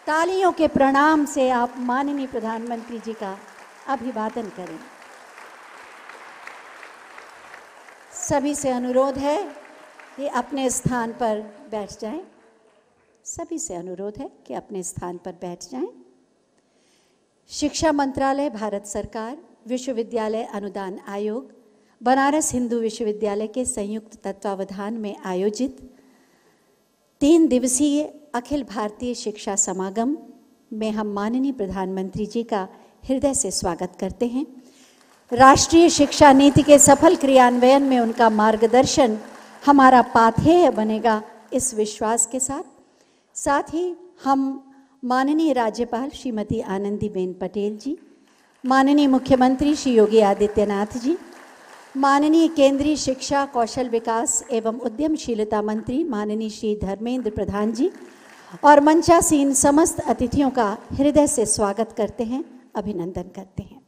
तालियों के प्रणाम से आप माननीय प्रधानमंत्री जी का अभिवादन करें। सभी से अनुरोध है कि अपने स्थान पर बैठ जाएं। सभी से अनुरोध है कि अपने स्थान पर बैठ जाएं। शिक्षा मंत्रालय, भारत सरकार, विश्वविद्यालय अनुदान आयोग, बनारस हिंदू विश्वविद्यालय के संयुक्त तत्वावधान में आयोजित 3 दिवसीय अखिल भारतीय शिक्षा समागम में हम माननीय प्रधानमंत्री जी का हृदय से स्वागत करते हैं। राष्ट्रीय शिक्षा नीति के सफल क्रियान्वयन में उनका मार्गदर्शन हमारा पाथेय बनेगा, इस विश्वास के साथ ही हम माननीय राज्यपाल श्रीमती आनंदीबेन पटेल जी, माननीय मुख्यमंत्री श्री योगी आदित्यनाथ जी, माननीय केंद्रीय शिक्षा, कौशल विकास एवं उद्यमशीलता मंत्री माननीय श्री धर्मेंद्र प्रधान जी और मंचासीन समस्त अतिथियों का हृदय से स्वागत करते हैं, अभिनंदन करते हैं।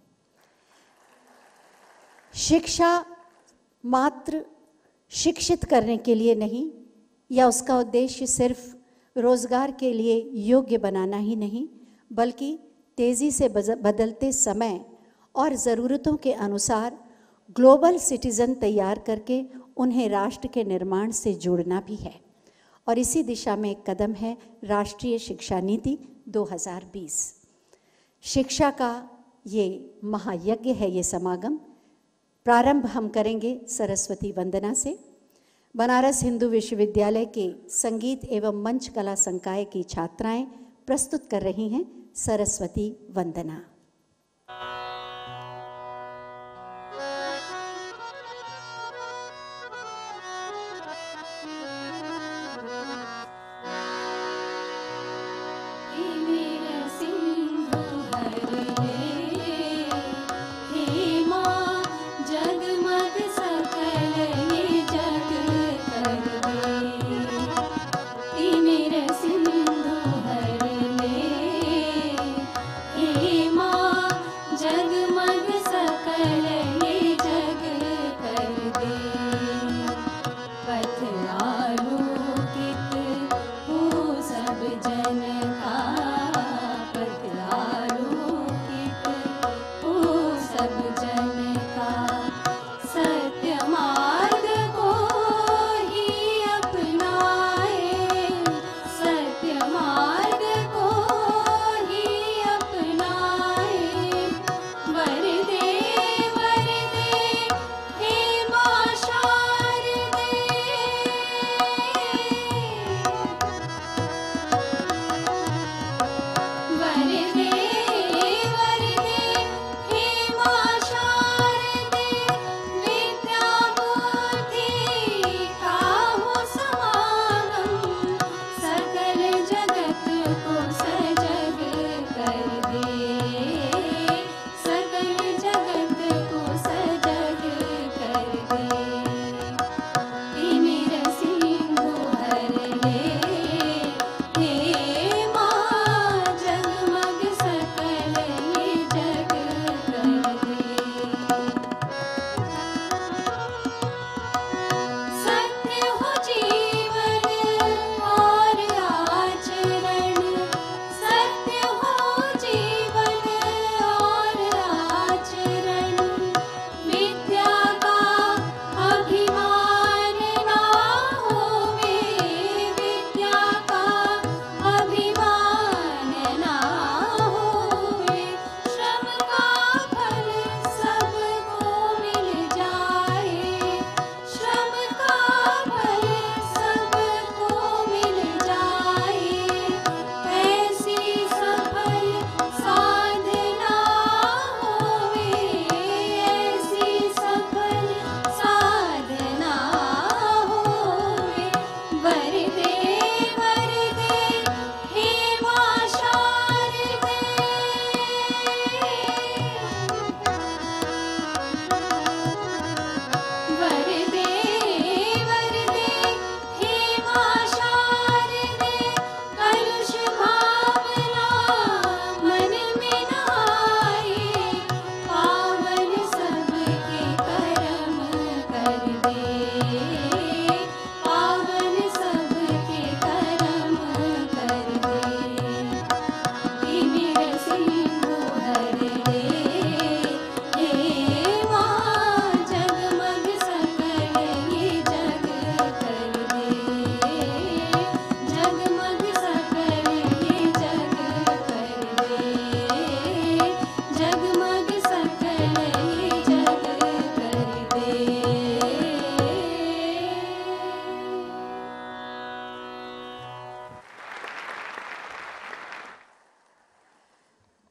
शिक्षा मात्र शिक्षित करने के लिए नहीं, या उसका उद्देश्य सिर्फ रोजगार के लिए योग्य बनाना ही नहीं, बल्कि तेजी से बदलते समय और ज़रूरतों के अनुसार ग्लोबल सिटीज़न तैयार करके उन्हें राष्ट्र के निर्माण से जोड़ना भी है। और इसी दिशा में एक कदम है राष्ट्रीय शिक्षा नीति 2020। शिक्षा का ये महायज्ञ है, ये समागम। प्रारंभ हम करेंगे सरस्वती वंदना से। बनारस हिंदू विश्वविद्यालय के संगीत एवं मंच कला संकाय की छात्राएं प्रस्तुत कर रही हैं सरस्वती वंदना।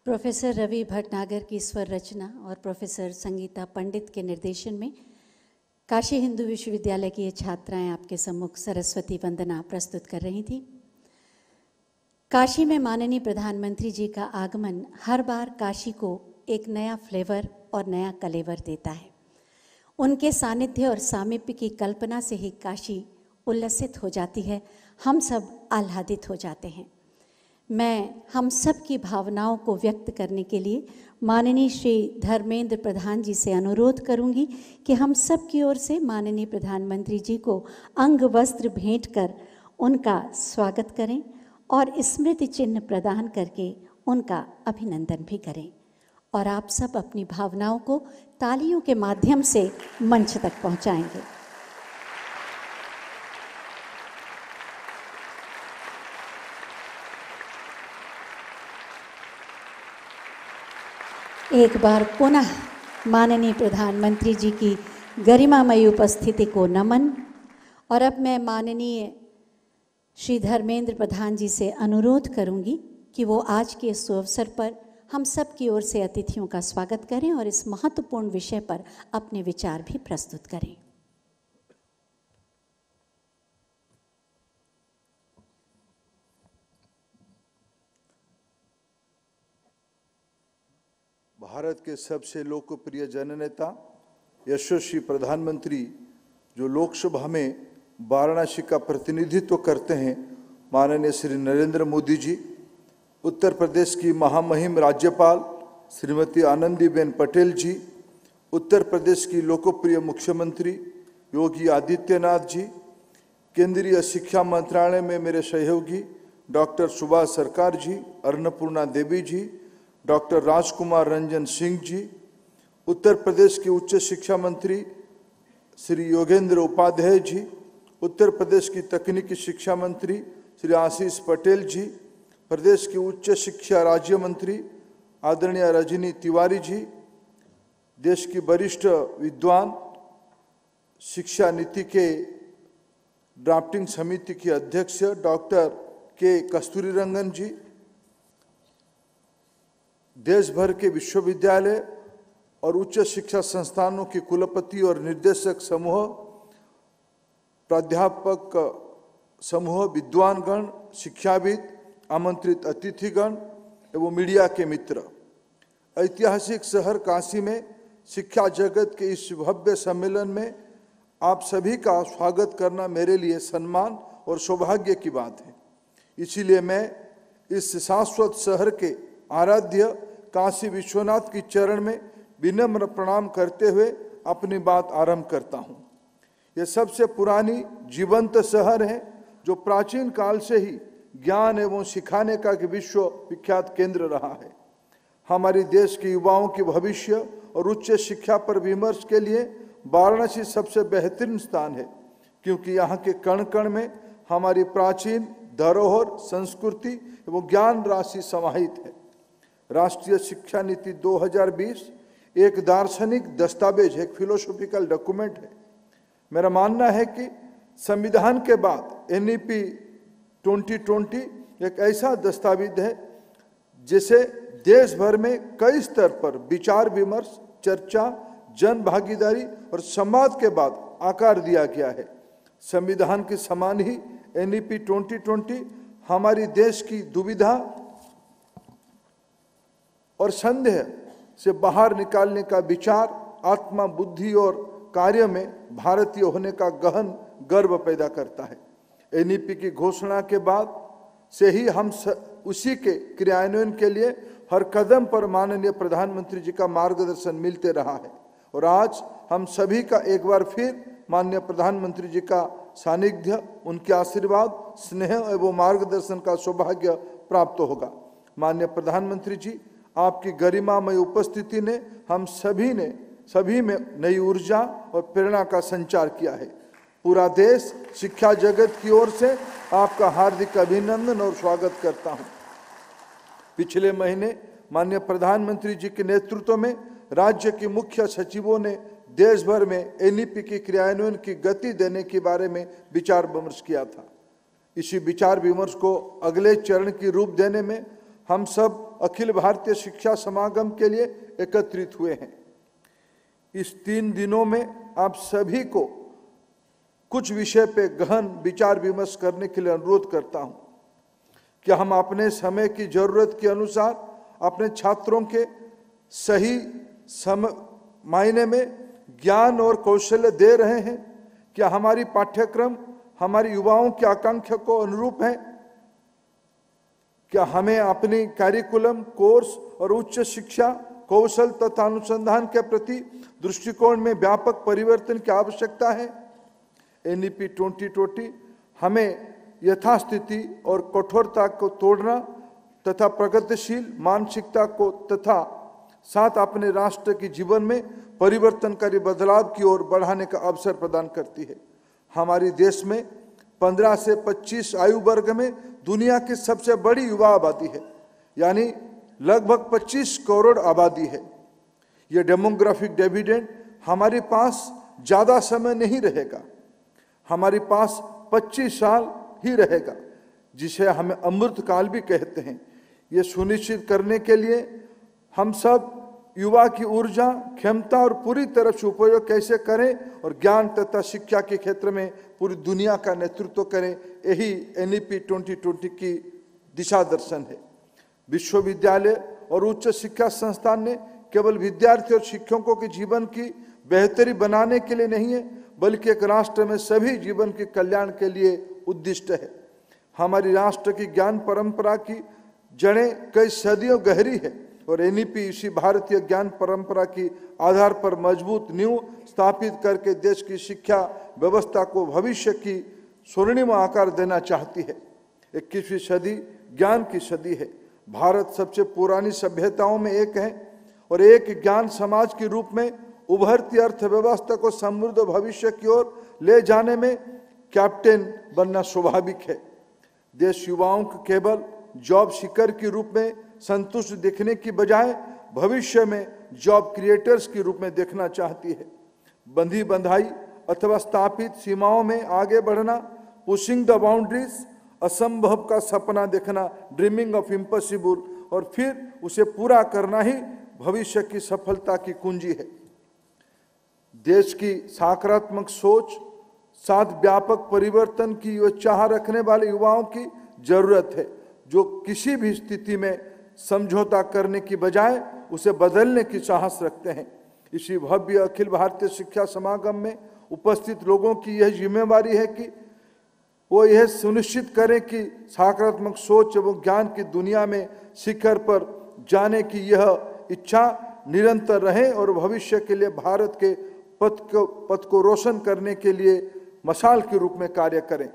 प्रोफेसर रवि भटनागर की स्वर रचना और प्रोफेसर संगीता पंडित के निर्देशन में काशी हिंदू विश्वविद्यालय की ये छात्राएं आपके सम्मुख सरस्वती वंदना प्रस्तुत कर रही थी। काशी में माननीय प्रधानमंत्री जी का आगमन हर बार काशी को एक नया फ्लेवर और नया कलेवर देता है। उनके सानिध्य और सामीप्य की कल्पना से ही काशी उल्लसित हो जाती है, हम सब आह्लादित हो जाते हैं। मैं हम सब की भावनाओं को व्यक्त करने के लिए माननीय श्री धर्मेंद्र प्रधान जी से अनुरोध करूंगी कि हम सब की ओर से माननीय प्रधानमंत्री जी को अंग वस्त्र भेंट कर उनका स्वागत करें और स्मृति चिन्ह प्रदान करके उनका अभिनंदन भी करें। और आप सब अपनी भावनाओं को तालियों के माध्यम से मंच तक पहुंचाएंगे। एक बार पुनः माननीय प्रधानमंत्री जी की गरिमामयी उपस्थिति को नमन। और अब मैं माननीय श्री धर्मेंद्र प्रधान जी से अनुरोध करूंगी कि वो आज के इस अवसर पर हम सब की ओर से अतिथियों का स्वागत करें और इस महत्वपूर्ण विषय पर अपने विचार भी प्रस्तुत करें। भारत के सबसे लोकप्रिय जननेता यशस्वी प्रधानमंत्री जो लोकसभा में वाराणसी का प्रतिनिधित्व करते हैं, माननीय श्री नरेंद्र मोदी जी, उत्तर प्रदेश की महामहिम राज्यपाल श्रीमती आनंदीबेन पटेल जी, उत्तर प्रदेश की लोकप्रिय मुख्यमंत्री योगी आदित्यनाथ जी, केंद्रीय शिक्षा मंत्रालय में मेरे सहयोगी डॉक्टर सुभाष सरकार जी, अन्नपूर्णा देवी जी, डॉक्टर राजकुमार रंजन सिंह जी, उत्तर प्रदेश के उच्च शिक्षा मंत्री श्री योगेंद्र उपाध्याय जी, उत्तर प्रदेश की तकनीकी शिक्षा मंत्री श्री आशीष पटेल जी, प्रदेश की उच्च शिक्षा राज्य मंत्री आदरणीय रजनी तिवारी जी, देश की वरिष्ठ विद्वान शिक्षा नीति के ड्राफ्टिंग समिति की अध्यक्ष डॉक्टर के कस्तूरीरंगन जी, देश भर के विश्वविद्यालय और उच्च शिक्षा संस्थानों के कुलपति और निर्देशक समूह, प्राध्यापक समूह, विद्वानगण, शिक्षाविद, आमंत्रित अतिथिगण एवं मीडिया के मित्र, ऐतिहासिक शहर काशी में शिक्षा जगत के इस भव्य सम्मेलन में आप सभी का स्वागत करना मेरे लिए सम्मान और सौभाग्य की बात है। इसीलिए मैं इस शाश्वत शहर के आराध्य काशी विश्वनाथ की चरण में विनम्र प्रणाम करते हुए अपनी बात आरंभ करता हूँ। यह सबसे पुरानी जीवंत शहर है जो प्राचीन काल से ही ज्ञान एवं सिखाने का विश्व विख्यात केंद्र रहा है। हमारे देश के युवाओं के भविष्य और उच्च शिक्षा पर विमर्श के लिए वाराणसी सबसे बेहतरीन स्थान है, क्योंकि यहाँ के कण कण में हमारी प्राचीन धरोहर, संस्कृति एवं ज्ञान राशि समाहित है। राष्ट्रीय शिक्षा नीति 2020 एक दार्शनिक दस्तावेज, एक फिलोसॉफिकल डॉक्यूमेंट है। मेरा मानना है कि संविधान के बाद NEP 2020 एक ऐसा दस्तावेज है जिसे देश भर में कई स्तर पर विचार विमर्श, चर्चा, जन भागीदारी और संवाद के बाद आकार दिया गया है। संविधान के समान ही NEP 2020 हमारी देश की दुविधा और संदेह से बाहर निकालने का विचार, आत्मा, बुद्धि और कार्य में भारतीय होने का गहन गर्व पैदा करता है। NEP की घोषणा के बाद से ही हम उसी के क्रियान्वयन के लिए हर कदम पर माननीय प्रधानमंत्री जी का मार्गदर्शन मिलते रहा है और आज हम सभी का एक बार फिर माननीय प्रधानमंत्री जी का सानिध्य, उनके आशीर्वाद, स्नेह एवं मार्गदर्शन का सौभाग्य प्राप्त होगा। माननीय प्रधानमंत्री जी, आपकी गरिमामय उपस्थिति ने हम सभी में नई ऊर्जा और प्रेरणा का संचार किया है। पूरा देश शिक्षा जगत की ओर से आपका हार्दिक अभिनंदन और स्वागत करता हूं। पिछले महीने माननीय प्रधानमंत्री जी के नेतृत्व में राज्य के मुख्य सचिवों ने देश भर में NEP की क्रियान्वयन की गति देने के बारे में विचार विमर्श किया था। इसी विचार विमर्श को अगले चरण की रूप देने में हम सब अखिल भारतीय शिक्षा समागम के लिए एकत्रित हुए हैं। इस 3 दिनों में आप सभी को कुछ विषय पे गहन विचार विमर्श करने के लिए अनुरोध करता हूं कि हम अपने समय की जरूरत के अनुसार अपने छात्रों के सही मायने में ज्ञान और कौशल्य दे रहे हैं। क्या हमारी पाठ्यक्रम हमारे युवाओं की आकांक्षा को अनुरूप है? क्या हमें अपनी कैरिकुलम, कोर्स और उच्च शिक्षा, कौशल तथा अनुसंधान के प्रति दृष्टिकोण में व्यापक परिवर्तन की आवश्यकता है? एनईपी 2020 हमें यथास्थिति और कठोरता को तोड़ना तथा प्रगतिशील मानसिकता को तथा साथ अपने राष्ट्र के जीवन में परिवर्तनकारी बदलाव की ओर बढ़ाने का अवसर प्रदान करती है। हमारे देश में 15 से 25 आयु वर्ग में दुनिया की सबसे बड़ी युवा आबादी है, यानी लगभग 25 करोड़ आबादी है। यह डेमोग्राफिक डिविडेंड हमारे पास ज्यादा समय नहीं रहेगा, हमारे पास 25 साल ही रहेगा, जिसे हमें अमृत काल भी कहते हैं। ये सुनिश्चित करने के लिए हम सब युवा की ऊर्जा, क्षमता और पूरी तरह से उपयोग कैसे करें और ज्ञान तथा शिक्षा के क्षेत्र में पूरी दुनिया का नेतृत्व करें, यही एनईपी 2020 की दिशा दर्शन है। विश्वविद्यालय और उच्च शिक्षा संस्थान ने केवल विद्यार्थी और शिक्षकों के जीवन की बेहतरी बनाने के लिए नहीं है, बल्कि एक राष्ट्र में सभी जीवन के कल्याण के लिए उद्दिष्ट है। हमारी राष्ट्र की ज्ञान परंपरा की जड़ें कई सदियों गहरी है और एनईपी इसी भारतीय ज्ञान परंपरा की आधार पर मजबूत नींव स्थापित करके देश की शिक्षा व्यवस्था को भविष्य की स्वर्णिम आकार देना चाहती है। 21वीं सदी ज्ञान की सदी है। भारत सबसे पुरानी सभ्यताओं में एक है और एक ज्ञान समाज के रूप में उभरती अर्थव्यवस्था को समृद्ध भविष्य की ओर ले जाने में कैप्टन बनना स्वाभाविक है। देश युवाओं को केवल जॉब सीकर के रूप में संतुष्ट देखने की बजाय भविष्य में जॉब क्रिएटर्स के रूप में देखना चाहती है। बंधी बंधाई अथवा स्थापित सीमाओं में आगे बढ़ना, पुशिंग द बाउंड्रीज, असंभव का सपना देखना, ड्रीमिंग ऑफ इम्पॉसिबल, और फिर उसे पूरा करना ही भविष्य की सफलता की कुंजी है। देश की सकारात्मक सोच, साथ व्यापक परिवर्तन की चाह रखने वाले युवाओं की जरूरत है, जो किसी भी स्थिति में समझौता करने की बजाय उसे बदलने की साहस रखते हैं। इसी भव्य अखिल भारतीय शिक्षा समागम में उपस्थित लोगों की यह जिम्मेवारी है कि वो यह सुनिश्चित करें कि सकारात्मक सोच एवं ज्ञान की दुनिया में शिखर पर जाने की यह इच्छा निरंतर रहे और भविष्य के लिए भारत के पथ को रोशन करने के लिए मशाल के रूप में कार्य करें।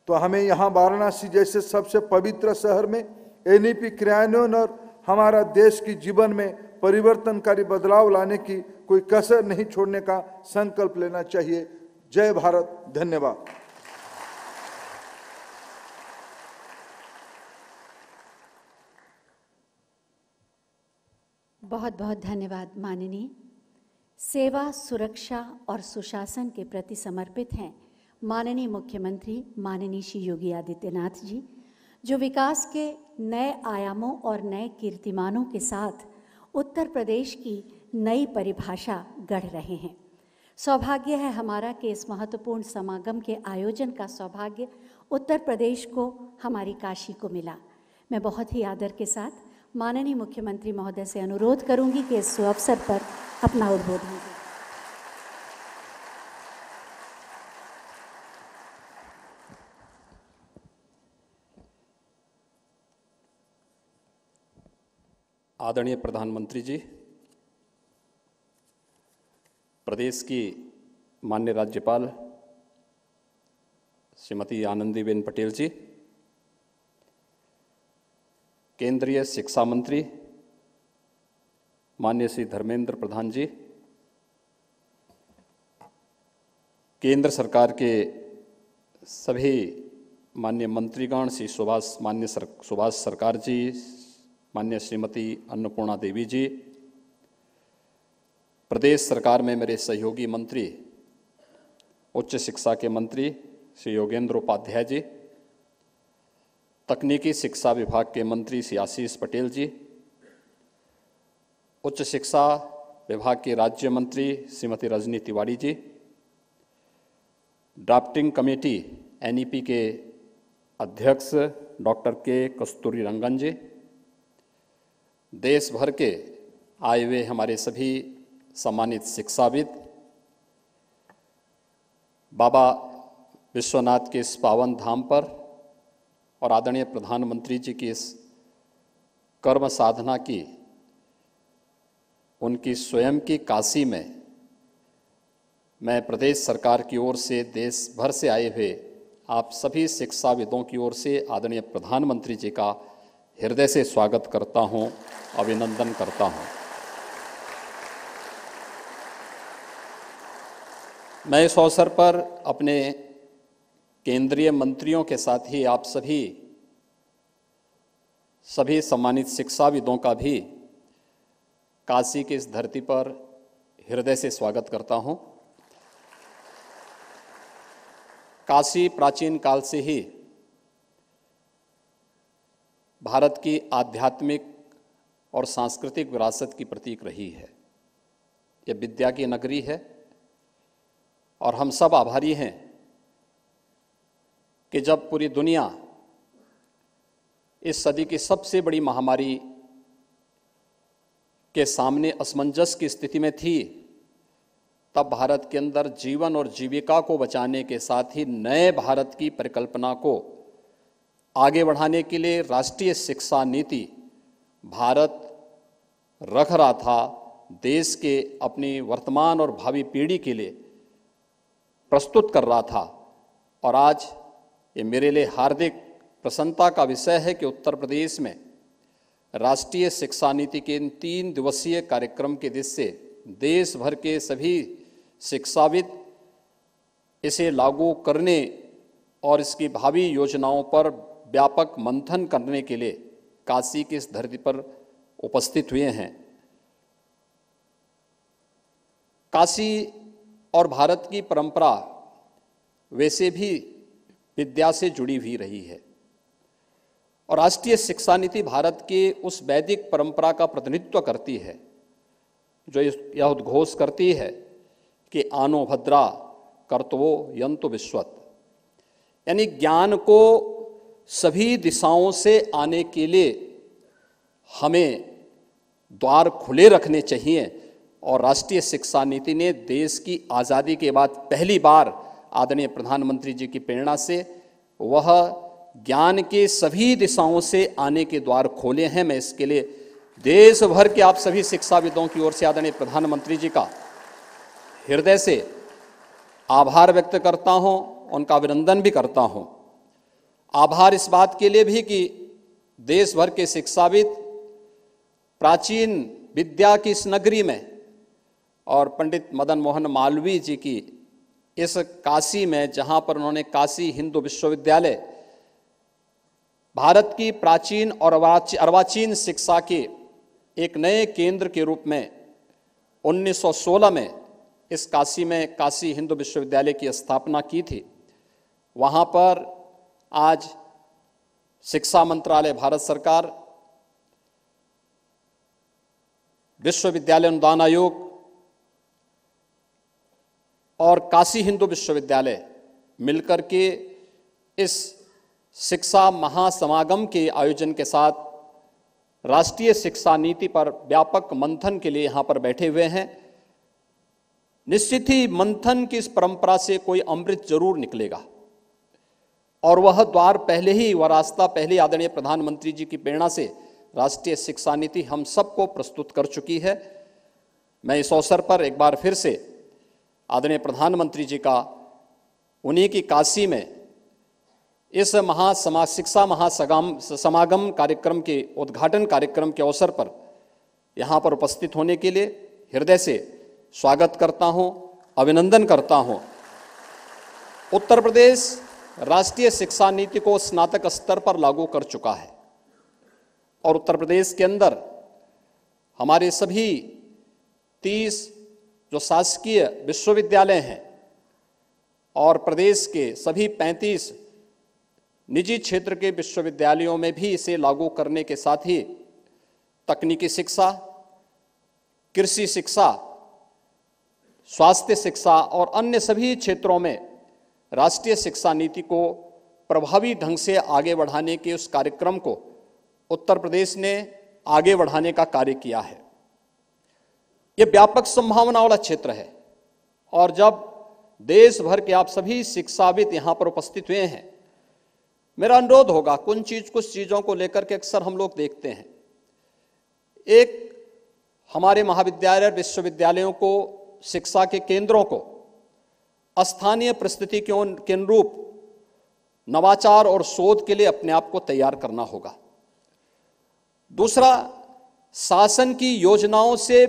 तो हमें यहाँ वाराणसी जैसे सबसे पवित्र शहर में एनईपी क्रियान्वयन और हमारा देश की जीवन में परिवर्तनकारी बदलाव लाने की कोई कसर नहीं छोड़ने का संकल्प लेना चाहिए। जय भारत। धन्यवाद। बहुत बहुत धन्यवाद माननीय। सेवा, सुरक्षा और सुशासन के प्रति समर्पित हैं माननीय मुख्यमंत्री माननीय श्री योगी आदित्यनाथ जी, जो विकास के नए आयामों और नए कीर्तिमानों के साथ उत्तर प्रदेश की नई परिभाषा गढ़ रहे हैं। सौभाग्य है हमारा कि इस महत्वपूर्ण समागम के आयोजन का सौभाग्य उत्तर प्रदेश को, हमारी काशी को मिला। मैं बहुत ही आदर के साथ माननीय मुख्यमंत्री महोदय से अनुरोध करूंगी कि इस अवसर पर अपना उद्बोधन दें। आदरणीय प्रधानमंत्री जी, प्रदेश की माननीय राज्यपाल श्रीमती आनंदीबेन पटेल जी, केंद्रीय शिक्षा मंत्री माननीय श्री धर्मेंद्र प्रधान जी, केंद्र सरकार के सभी माननीय मंत्रीगण श्री सुभाष सरकार जी, माननीय श्रीमती अन्नपूर्णा देवी जी, प्रदेश सरकार में मेरे सहयोगी मंत्री उच्च शिक्षा के मंत्री श्री योगेंद्र उपाध्याय जी, तकनीकी शिक्षा विभाग के मंत्री श्री आशीष पटेल जी, उच्च शिक्षा विभाग के राज्य मंत्री Shrimati Rajni Tiwari ji, drafting committee NEP के अध्यक्ष डॉक्टर के कस्तूरी रंगन जी, देश भर के आए हुए हमारे सभी सम्मानित शिक्षाविद, बाबा विश्वनाथ के इस पावन धाम पर और आदरणीय प्रधानमंत्री जी की इस कर्म साधना की, उनकी स्वयं की काशी में मैं प्रदेश सरकार की ओर से देश भर से आए हुए आप सभी शिक्षाविदों की ओर से आदरणीय प्रधानमंत्री जी का हृदय से स्वागत करता हूं, अभिनंदन करता हूं। मैं इस अवसर पर अपने केंद्रीय मंत्रियों के साथ ही आप सभी सम्मानित शिक्षाविदों का भी काशी की इस धरती पर हृदय से स्वागत करता हूं। काशी प्राचीन काल से ही भारत की आध्यात्मिक और सांस्कृतिक विरासत की प्रतीक रही है। यह विद्या की नगरी है और हम सब आभारी हैं कि जब पूरी दुनिया इस सदी की सबसे बड़ी महामारी के सामने असमंजस की स्थिति में थी, तब भारत के अंदर जीवन और जीविका को बचाने के साथ ही नए भारत की परिकल्पना को आगे बढ़ाने के लिए राष्ट्रीय शिक्षा नीति भारत रख रहा था। देश के अपनी वर्तमान और भावी पीढ़ी के लिए प्रस्तुत कर रहा था। और आज ये मेरे लिए हार्दिक प्रसन्नता का विषय है कि उत्तर प्रदेश में राष्ट्रीय शिक्षा नीति के इन 3 दिवसीय कार्यक्रम के दृष्टि से देश भर के सभी शिक्षाविद इसे लागू करने और इसकी भावी योजनाओं पर व्यापक मंथन करने के लिए काशी की इस धरती पर उपस्थित हुए हैं। काशी और भारत की परंपरा वैसे भी विद्या से जुड़ी हुई रही है और राष्ट्रीय शिक्षा नीति भारत के उस वैदिक परंपरा का प्रतिनिधित्व करती है जो यह उद्घोष करती है कि आनो भद्रा कर्तवो यंतु विश्वत, यानी ज्ञान को सभी दिशाओं से आने के लिए हमें द्वार खुले रखने चाहिए। और राष्ट्रीय शिक्षा नीति ने देश की आज़ादी के बाद पहली बार आदरणीय प्रधानमंत्री जी की प्रेरणा से वह ज्ञान के सभी दिशाओं से आने के द्वार खोले हैं। मैं इसके लिए देश भर के आप सभी शिक्षाविदों की ओर से आदरणीय प्रधानमंत्री जी का हृदय से आभार व्यक्त करता हूं, उनका अभिनंदन भी करता हूं। आभार इस बात के लिए भी कि देश भर के शिक्षाविद प्राचीन विद्या की इस नगरी में और पंडित मदन मोहन मालवीय जी की इस काशी में, जहां पर उन्होंने काशी हिंदू विश्वविद्यालय भारत की प्राचीन और अर्वाचीन शिक्षा के एक नए केंद्र के रूप में 1916 में इस काशी में काशी हिंदू विश्वविद्यालय की स्थापना की थी। वहां पर आज शिक्षा मंत्रालय भारत सरकार, विश्वविद्यालय अनुदान आयोग और काशी हिंदू विश्वविद्यालय मिलकर के इस शिक्षा महासमागम के आयोजन के साथ राष्ट्रीय शिक्षा नीति पर व्यापक मंथन के लिए यहाँ पर बैठे हुए हैं। निश्चित ही मंथन की इस परंपरा से कोई अमृत जरूर निकलेगा और वह द्वार पहले ही, वह रास्ता पहले आदरणीय प्रधानमंत्री जी की प्रेरणा से राष्ट्रीय शिक्षा नीति हम सबको प्रस्तुत कर चुकी है। मैं इस अवसर पर एक बार फिर से आदरणीय प्रधानमंत्री जी का उन्हीं की काशी में इस शिक्षा महासमागम कार्यक्रम के उद्घाटन कार्यक्रम के अवसर पर यहाँ पर उपस्थित होने के लिए हृदय से स्वागत करता हूँ, अभिनंदन करता हूँ। उत्तर प्रदेश राष्ट्रीय शिक्षा नीति को स्नातक स्तर पर लागू कर चुका है और उत्तर प्रदेश के अंदर हमारे सभी 30 जो शासकीय विश्वविद्यालय हैं और प्रदेश के सभी 35 निजी क्षेत्र के विश्वविद्यालयों में भी इसे लागू करने के साथ ही तकनीकी शिक्षा, कृषि शिक्षा, स्वास्थ्य शिक्षा और अन्य सभी क्षेत्रों में राष्ट्रीय शिक्षा नीति को प्रभावी ढंग से आगे बढ़ाने के उस कार्यक्रम को उत्तर प्रदेश ने आगे बढ़ाने का कार्य किया है। ये व्यापक संभावना वाला क्षेत्र है और जब देश भर के आप सभी शिक्षाविद यहाँ पर उपस्थित हुए हैं, मेरा अनुरोध होगा, कुछ चीज़ों को लेकर के अक्सर हम लोग देखते हैं। एक, हमारे महाविद्यालय विश्वविद्यालयों को, शिक्षा के केंद्रों को स्थानीय परिस्थितियों के अनुरूप नवाचार और शोध के लिए अपने आप को तैयार करना होगा। दूसरा, शासन की योजनाओं से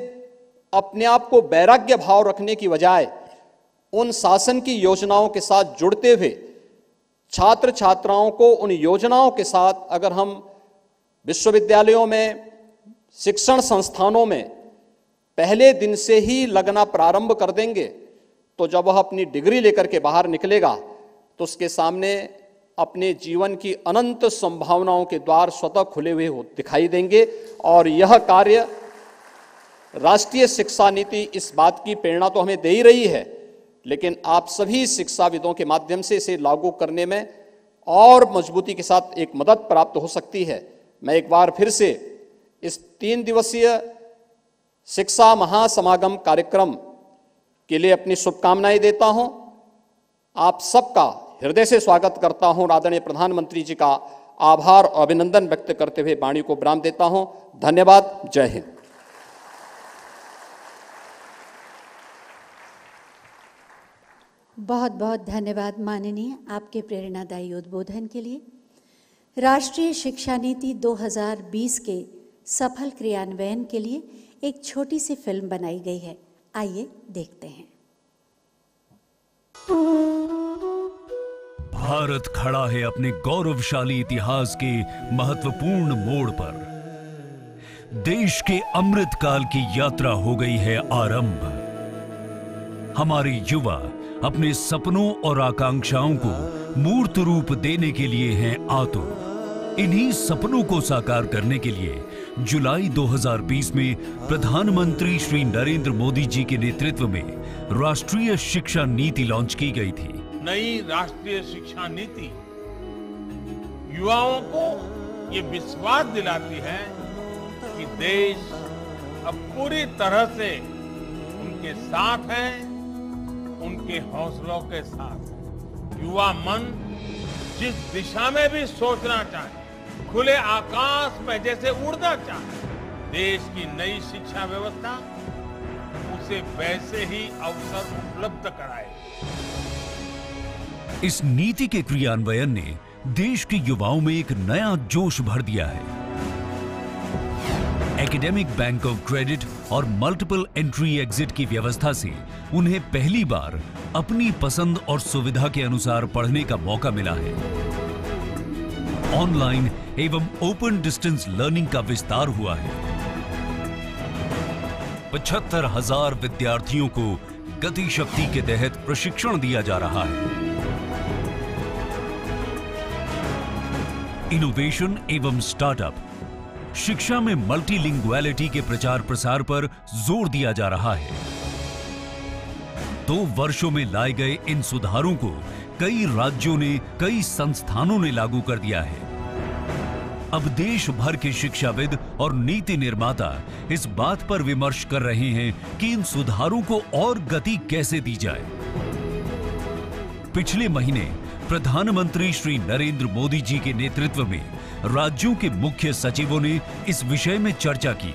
अपने आप को वैराग्य भाव रखने की बजाय उन शासन की योजनाओं के साथ जुड़ते हुए छात्र छात्राओं को उन योजनाओं के साथ अगर हम विश्वविद्यालयों में, शिक्षण संस्थानों में पहले दिन से ही लगना प्रारंभ कर देंगे तो जब वह अपनी डिग्री लेकर के बाहर निकलेगा तो उसके सामने अपने जीवन की अनंत संभावनाओं के द्वार स्वतः खुले हुए दिखाई देंगे। और यह कार्य राष्ट्रीय शिक्षा नीति इस बात की प्रेरणा तो हमें दे ही रही है, लेकिन आप सभी शिक्षाविदों के माध्यम से इसे लागू करने में और मजबूती के साथ एक मदद प्राप्त हो सकती है। मैं एक बार फिर से इस 3 दिवसीय शिक्षा महासमागम कार्यक्रम के लिए अपनी शुभकामनाएं देता हूं। आप सबका हृदय से स्वागत करता हूं। आदरणीय प्रधानमंत्री जी का आभार और अभिनंदन व्यक्त करते हुए वाणी को विराम देता हूं। धन्यवाद। जय हिंद। बहुत बहुत धन्यवाद माननीय, आपके प्रेरणादायी उद्बोधन के लिए। राष्ट्रीय शिक्षा नीति 2020 के सफल क्रियान्वयन के लिए एक छोटी सी फिल्म बनाई गई है, आइए देखते हैं। भारत खड़ा है अपने गौरवशाली इतिहास के महत्वपूर्ण मोड़ पर। देश के अमृत काल की यात्रा हो गई है आरंभ। हमारे युवा अपने सपनों और आकांक्षाओं को मूर्त रूप देने के लिए हैं आतुर। इन्हीं सपनों को साकार करने के लिए जुलाई 2020 में प्रधानमंत्री श्री नरेंद्र मोदी जी के नेतृत्व में राष्ट्रीय शिक्षा नीति लॉन्च की गई थी। नई राष्ट्रीय शिक्षा नीति युवाओं को ये विश्वास दिलाती है कि देश अब पूरी तरह से उनके साथ है, उनके हौसलों के साथ। युवा मन जिस दिशा में भी सोचना चाहे, खुले आकाश में जैसे उड़ना चाहे, देश की नई शिक्षा व्यवस्था उसे वैसे ही अवसर उपलब्ध कराए। इस नीति के क्रियान्वयन ने देश के युवाओं में एक नया जोश भर दिया है। एकेडमिक बैंक ऑफ क्रेडिट और मल्टीपल एंट्री एग्जिट की व्यवस्था से उन्हें पहली बार अपनी पसंद और सुविधा के अनुसार पढ़ने का मौका मिला है। ऑनलाइन एवं ओपन डिस्टेंस लर्निंग का विस्तार हुआ है। 75,000 विद्यार्थियों को गति शक्ति के तहत प्रशिक्षण दिया जा रहा है। इनोवेशन एवं स्टार्टअप, शिक्षा में मल्टीलिंगुअलिटी के प्रचार प्रसार पर जोर दिया जा रहा है। 2 वर्षों में लाए गए इन सुधारों को कई राज्यों ने, कई संस्थानों ने लागू कर दिया है। अब देश भर के शिक्षाविद और नीति निर्माता इस बात पर विमर्श कर रहे हैं कि इन सुधारों को और गति कैसे दी जाए। पिछले महीने प्रधानमंत्री श्री नरेंद्र मोदी जी के नेतृत्व में राज्यों के मुख्य सचिवों ने इस विषय में चर्चा की।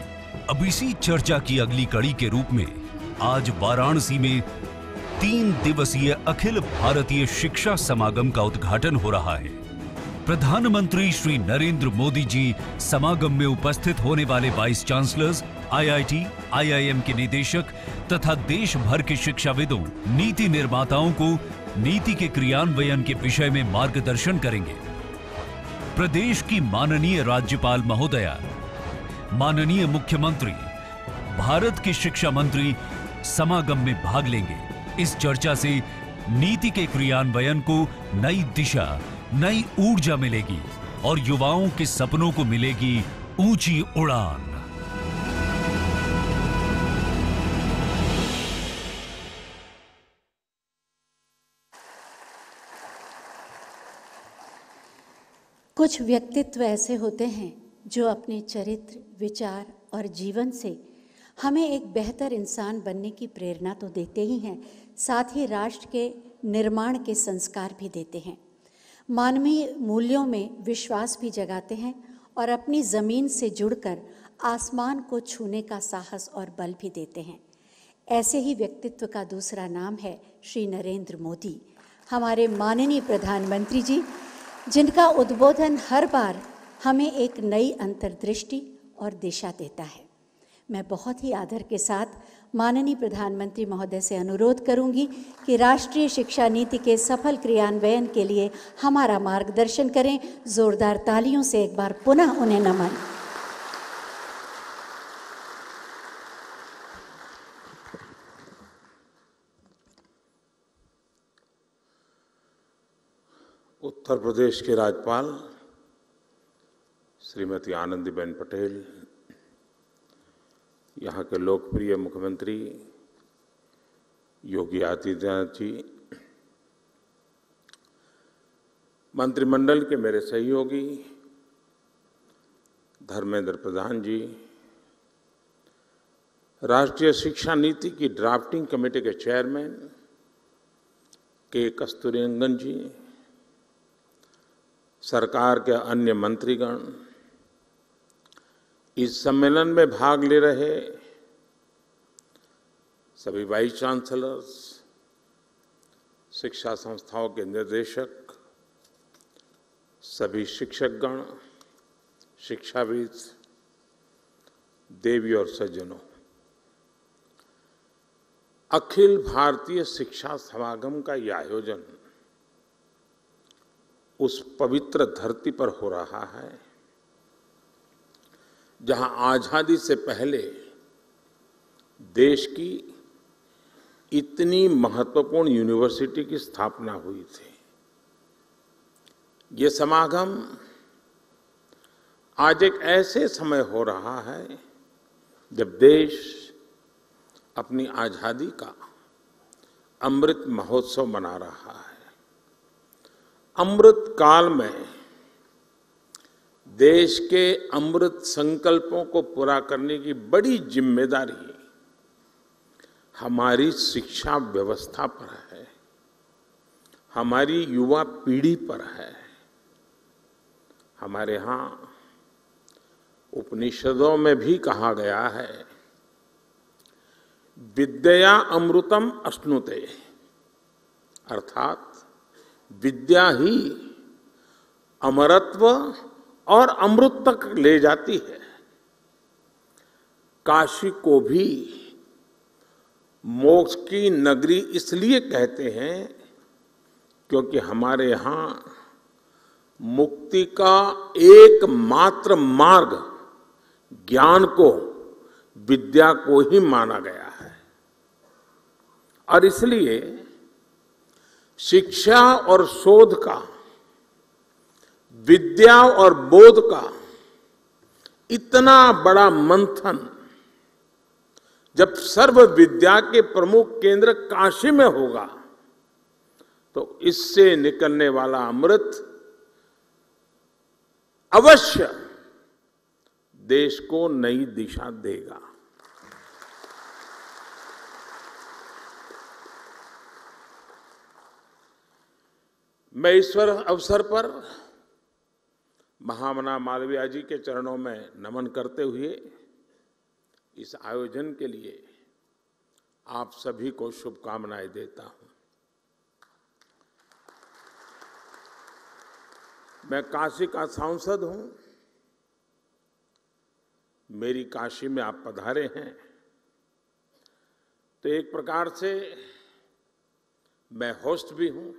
अब इसी चर्चा की अगली कड़ी के रूप में आज वाराणसी में 3 दिवसीय अखिल भारतीय शिक्षा समागम का उद्घाटन हो रहा है। प्रधानमंत्री श्री नरेंद्र मोदी जी समागम में उपस्थित होने वाले वाइस चांसलर्स, आईआईटी, आईआईएम के निदेशक तथा देश भर के शिक्षाविदों, नीति निर्माताओं को नीति के क्रियान्वयन के विषय में मार्गदर्शन करेंगे। प्रदेश की माननीय राज्यपाल महोदया, माननीय मुख्यमंत्री, भारत के शिक्षा मंत्री समागम में भाग लेंगे। इस चर्चा से नीति के क्रियान्वयन को नई दिशा, नई ऊर्जा मिलेगी और युवाओं के सपनों को मिलेगी ऊंची उड़ान। कुछ व्यक्तित्व ऐसे होते हैं जो अपने चरित्र, विचार और जीवन से हमें एक बेहतर इंसान बनने की प्रेरणा तो देते ही हैं, साथ ही राष्ट्र के निर्माण के संस्कार भी देते हैं, मानवीय मूल्यों में विश्वास भी जगाते हैं और अपनी ज़मीन से जुड़कर आसमान को छूने का साहस और बल भी देते हैं। ऐसे ही व्यक्तित्व का दूसरा नाम है श्री नरेंद्र मोदी, हमारे माननीय प्रधानमंत्री जी, जिनका उद्बोधन हर बार हमें एक नई अंतर्दृष्टि और दिशा देता है। मैं बहुत ही आदर के साथ माननीय प्रधानमंत्री महोदय से अनुरोध करूंगी कि राष्ट्रीय शिक्षा नीति के सफल क्रियान्वयन के लिए हमारा मार्गदर्शन करें। जोरदार तालियों से एक बार पुनः उन्हें नमन। उत्तर प्रदेश के राज्यपाल श्रीमती आनंदीबेन पटेल, यहाँ के लोकप्रिय मुख्यमंत्री योगी आदित्यनाथ जी, मंत्रिमंडल के मेरे सहयोगी धर्मेंद्र प्रधान जी, राष्ट्रीय शिक्षा नीति की ड्राफ्टिंग कमेटी के चेयरमैन के कस्तूरीरंगन जी, सरकार के अन्य मंत्रीगण, इस सम्मेलन में भाग ले रहे सभी वाइस चांसलर्स, शिक्षा संस्थाओं के निर्देशक, सभी शिक्षकगण, शिक्षाविद, देवी और सज्जनों, अखिल भारतीय शिक्षा समागम का यह आयोजन उस पवित्र धरती पर हो रहा है जहां आजादी से पहले देश की इतनी महत्वपूर्ण यूनिवर्सिटी की स्थापना हुई थी। ये समागम आज एक ऐसे समय हो रहा है जब देश अपनी आजादी का अमृत महोत्सव मना रहा है। अमृत काल में देश के अमृत संकल्पों को पूरा करने की बड़ी जिम्मेदारी हमारी शिक्षा व्यवस्था पर है, हमारी युवा पीढ़ी पर है। हमारे यहाँ उपनिषदों में भी कहा गया है, विद्या अमृतम अश्नुते, अर्थात विद्या ही अमरत्व और अमृत तक ले जाती है। काशी को भी मोक्ष की नगरी इसलिए कहते हैं क्योंकि हमारे यहाँ मुक्ति का एकमात्र मार्ग ज्ञान को, विद्या को ही माना गया है। और इसलिए शिक्षा और शोध का, विद्या और बोध का इतना बड़ा मंथन जब सर्व विद्या के प्रमुख केंद्र काशी में होगा तो इससे निकलने वाला अमृत अवश्य देश को नई दिशा देगा। मैं इस अवसर पर महामना मालवीय जी के चरणों में नमन करते हुए इस आयोजन के लिए आप सभी को शुभकामनाएं देता हूं। मैं काशी का सांसद हूं, मेरी काशी में आप पधारे हैं, तो एक प्रकार से मैं होस्ट भी हूं।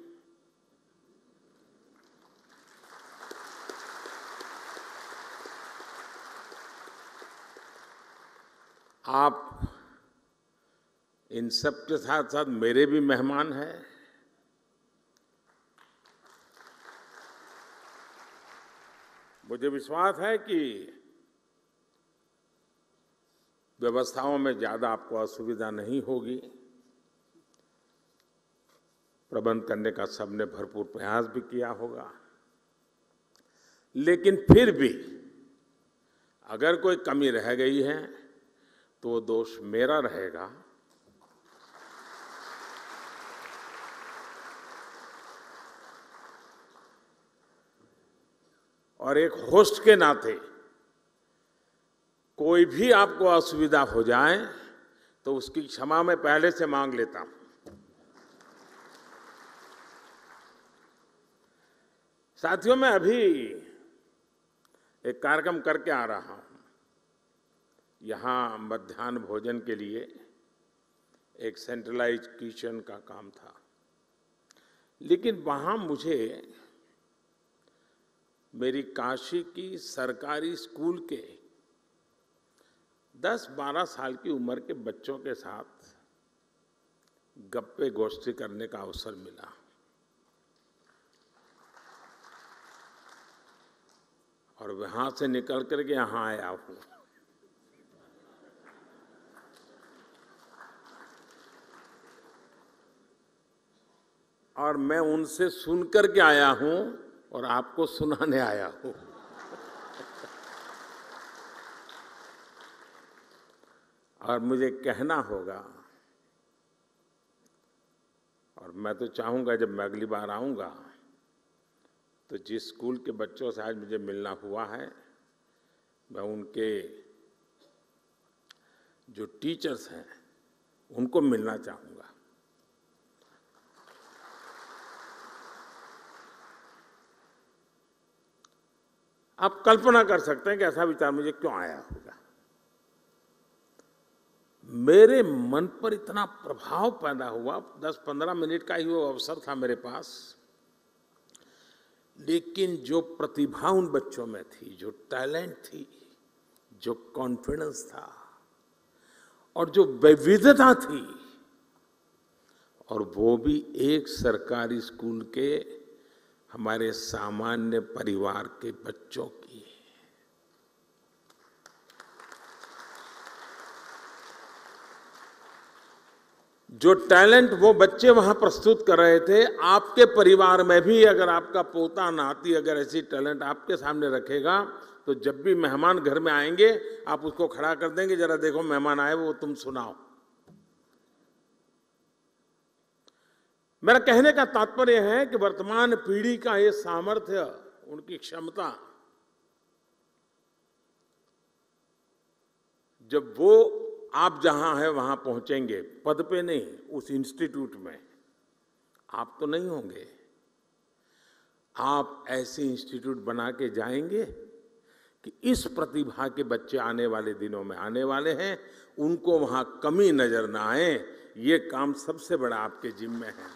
आप इन सब के साथ साथ मेरे भी मेहमान हैं। मुझे विश्वास है कि व्यवस्थाओं में ज्यादा आपको असुविधा नहीं होगी। प्रबंध करने का सबने भरपूर प्रयास भी किया होगा, लेकिन फिर भी अगर कोई कमी रह गई है तो वो दोष मेरा रहेगा। और एक होस्ट के नाते कोई भी आपको असुविधा हो जाए तो उसकी क्षमा मैं पहले से मांग लेता हूं। साथियों, मैं अभी एक कार्यक्रम करके आ रहा हूं। यहां मध्याह्न भोजन के लिए एक सेंट्रलाइज्ड किचन का काम था, लेकिन वहां मुझे मेरी काशी की सरकारी स्कूल के 10-12 साल की उम्र के बच्चों के साथ गप्पे गोष्ठी करने का अवसर मिला। और वहां से निकल करके यहां आया हूं। और मैं उनसे सुन करके आया हूं और आपको सुनाने आया हूं। और मुझे कहना होगा, और मैं तो चाहूंगा जब मैं अगली बार आऊंगा तो जिस स्कूल के बच्चों से आज मुझे मिलना हुआ है, मैं उनके जो टीचर्स हैं उनको मिलना चाहूंगा। आप कल्पना कर सकते हैं कि ऐसा विचार मुझे क्यों आया होगा। मेरे मन पर इतना प्रभाव पैदा हुआ, 10-15 मिनट का ही वो अवसर था मेरे पास, लेकिन जो प्रतिभा उन बच्चों में थी, जो टैलेंट थी, जो कॉन्फिडेंस था और जो विविधता थी, और वो भी एक सरकारी स्कूल के हमारे सामान्य परिवार के बच्चों की। जो टैलेंट वो बच्चे वहां प्रस्तुत कर रहे थे, आपके परिवार में भी अगर आपका पोता नाती अगर ऐसी टैलेंट आपके सामने रखेगा तो जब भी मेहमान घर में आएंगे आप उसको खड़ा कर देंगे, जरा देखो मेहमान आए वो तुम सुनाओ। मेरा कहने का तात्पर्य है कि वर्तमान पीढ़ी का ये सामर्थ्य, उनकी क्षमता, जब वो आप जहां है वहां पहुंचेंगे, पद पे नहीं, उस इंस्टीट्यूट में, आप तो नहीं होंगे, आप ऐसे इंस्टीट्यूट बना के जाएंगे कि इस प्रतिभा के बच्चे आने वाले दिनों में आने वाले हैं, उनको वहां कमी नजर ना आए। ये काम सबसे बड़ा आपके जिम्मे है।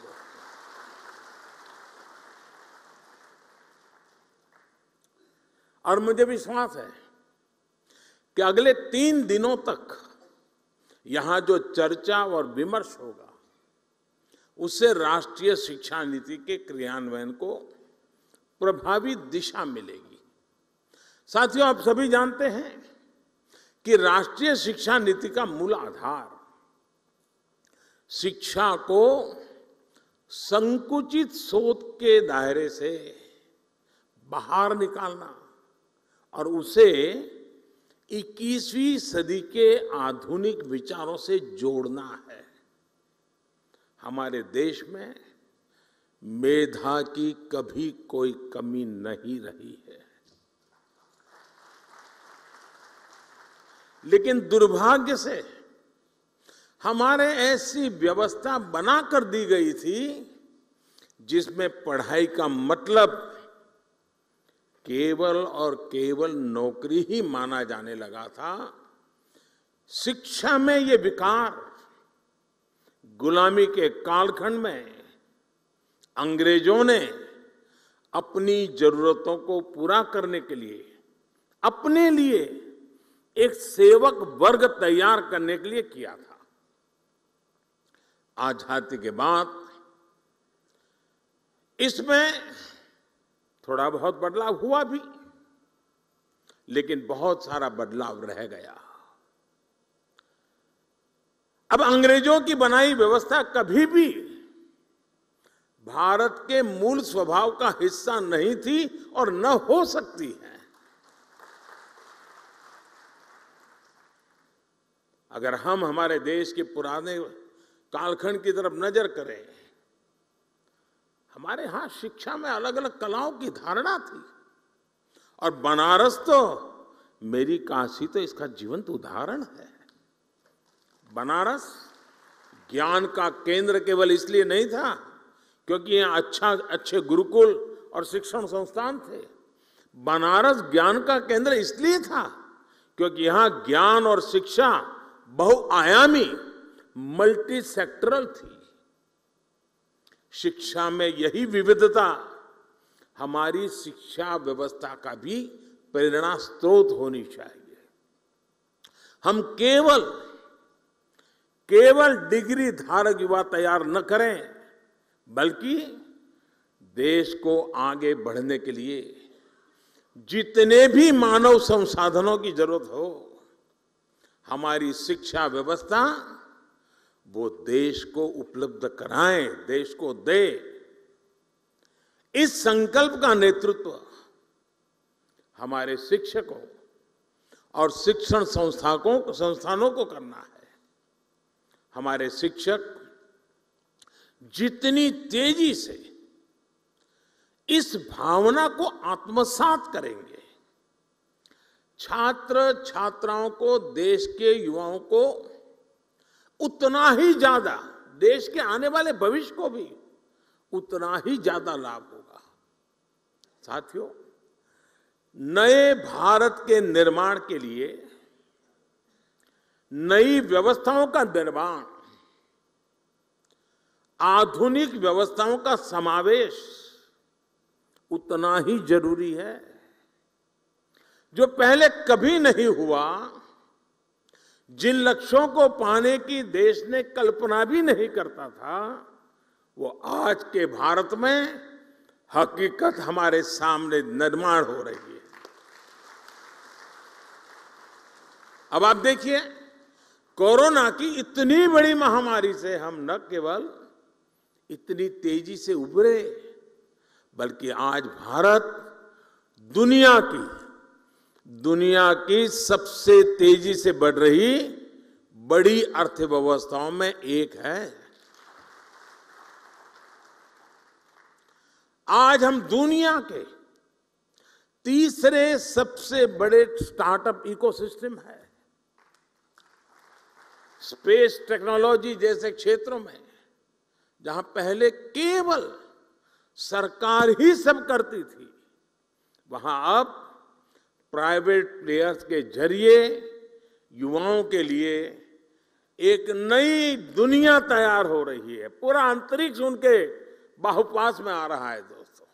और मुझे विश्वास है कि अगले 3 दिनों तक यहां जो चर्चा और विमर्श होगा उससे राष्ट्रीय शिक्षा नीति के क्रियान्वयन को प्रभावी दिशा मिलेगी। साथियों, आप सभी जानते हैं कि राष्ट्रीय शिक्षा नीति का मूल आधार शिक्षा को संकुचित सोच के दायरे से बाहर निकालना और उसे 21वीं सदी के आधुनिक विचारों से जोड़ना है। हमारे देश में मेधा की कभी कोई कमी नहीं रही है, लेकिन दुर्भाग्य से हमारे ऐसी व्यवस्था बनाकर दी गई थी जिसमें पढ़ाई का मतलब केवल और केवल नौकरी ही माना जाने लगा था। शिक्षा में ये विकार गुलामी के कालखंड में अंग्रेजों ने अपनी जरूरतों को पूरा करने के लिए अपने लिए एक सेवक वर्ग तैयार करने के लिए किया था। आजादी के बाद इसमें थोड़ा बहुत बदलाव हुआ भी, लेकिन बहुत सारा बदलाव रह गया। अब अंग्रेजों की बनाई व्यवस्था कभी भी भारत के मूल स्वभाव का हिस्सा नहीं थी और न हो सकती है। अगर हम हमारे देश के पुराने कालखंड की तरफ नजर करें, हमारे यहां शिक्षा में अलग अलग कलाओं की धारणा थी, और बनारस तो, मेरी काशी तो इसका जीवंत उदाहरण है। बनारस ज्ञान का केंद्र केवल इसलिए नहीं था क्योंकि यहाँ अच्छे गुरुकुल और शिक्षण संस्थान थे। बनारस ज्ञान का केंद्र इसलिए था क्योंकि यहाँ ज्ञान और शिक्षा बहुआयामी, मल्टी सेक्टरल थी। शिक्षा में यही विविधता हमारी शिक्षा व्यवस्था का भी प्रेरणा स्रोत होनी चाहिए। हम केवल डिग्री धारक युवा तैयार न करें, बल्कि देश को आगे बढ़ने के लिए जितने भी मानव संसाधनों की जरूरत हो, हमारी शिक्षा व्यवस्था वो देश को उपलब्ध कराएं, देश को दे। इस संकल्प का नेतृत्व हमारे शिक्षकों और शिक्षण संस्थानों को करना है। हमारे शिक्षक जितनी तेजी से इस भावना को आत्मसात करेंगे, छात्र छात्राओं को, देश के युवाओं को उतना ही ज्यादा, देश के आने वाले भविष्य को भी उतना ही ज्यादा लाभ होगा। साथियों, नए भारत के निर्माण के लिए नई व्यवस्थाओं का निर्माण, आधुनिक व्यवस्थाओं का समावेश उतना ही जरूरी है। जो पहले कभी नहीं हुआ, जिन लक्ष्यों को पाने की देश ने कल्पना भी नहीं करता था, वो आज के भारत में हकीकत हमारे सामने निर्माण हो रही है। अब आप देखिए, कोरोना की इतनी बड़ी महामारी से हम न केवल इतनी तेजी से उभरे, बल्कि आज भारत दुनिया की सबसे तेजी से बढ़ रही बड़ी अर्थव्यवस्थाओं में एक है। आज हम दुनिया के तीसरे सबसे बड़े स्टार्टअप इकोसिस्टम है। स्पेस टेक्नोलॉजी जैसे क्षेत्रों में, जहां पहले केवल सरकार ही सब करती थी, वहां अब प्राइवेट प्लेयर्स के जरिए युवाओं के लिए एक नई दुनिया तैयार हो रही है। पूरा अंतरिक्ष उनके बाहुपास में आ रहा है। दोस्तों,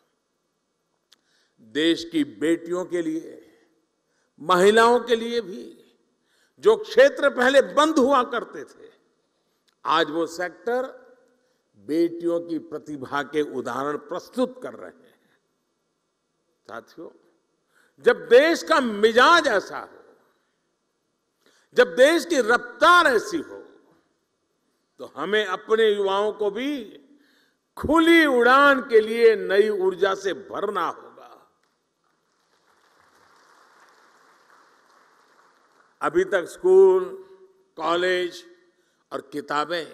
देश की बेटियों के लिए, महिलाओं के लिए भी जो क्षेत्र पहले बंद हुआ करते थे, आज वो सेक्टर बेटियों की प्रतिभा के उदाहरण प्रस्तुत कर रहे हैं। साथियों, जब देश का मिजाज ऐसा हो, जब देश की रफ्तार ऐसी हो, तो हमें अपने युवाओं को भी खुली उड़ान के लिए नई ऊर्जा से भरना होगा। अभी तक स्कूल, कॉलेज और किताबें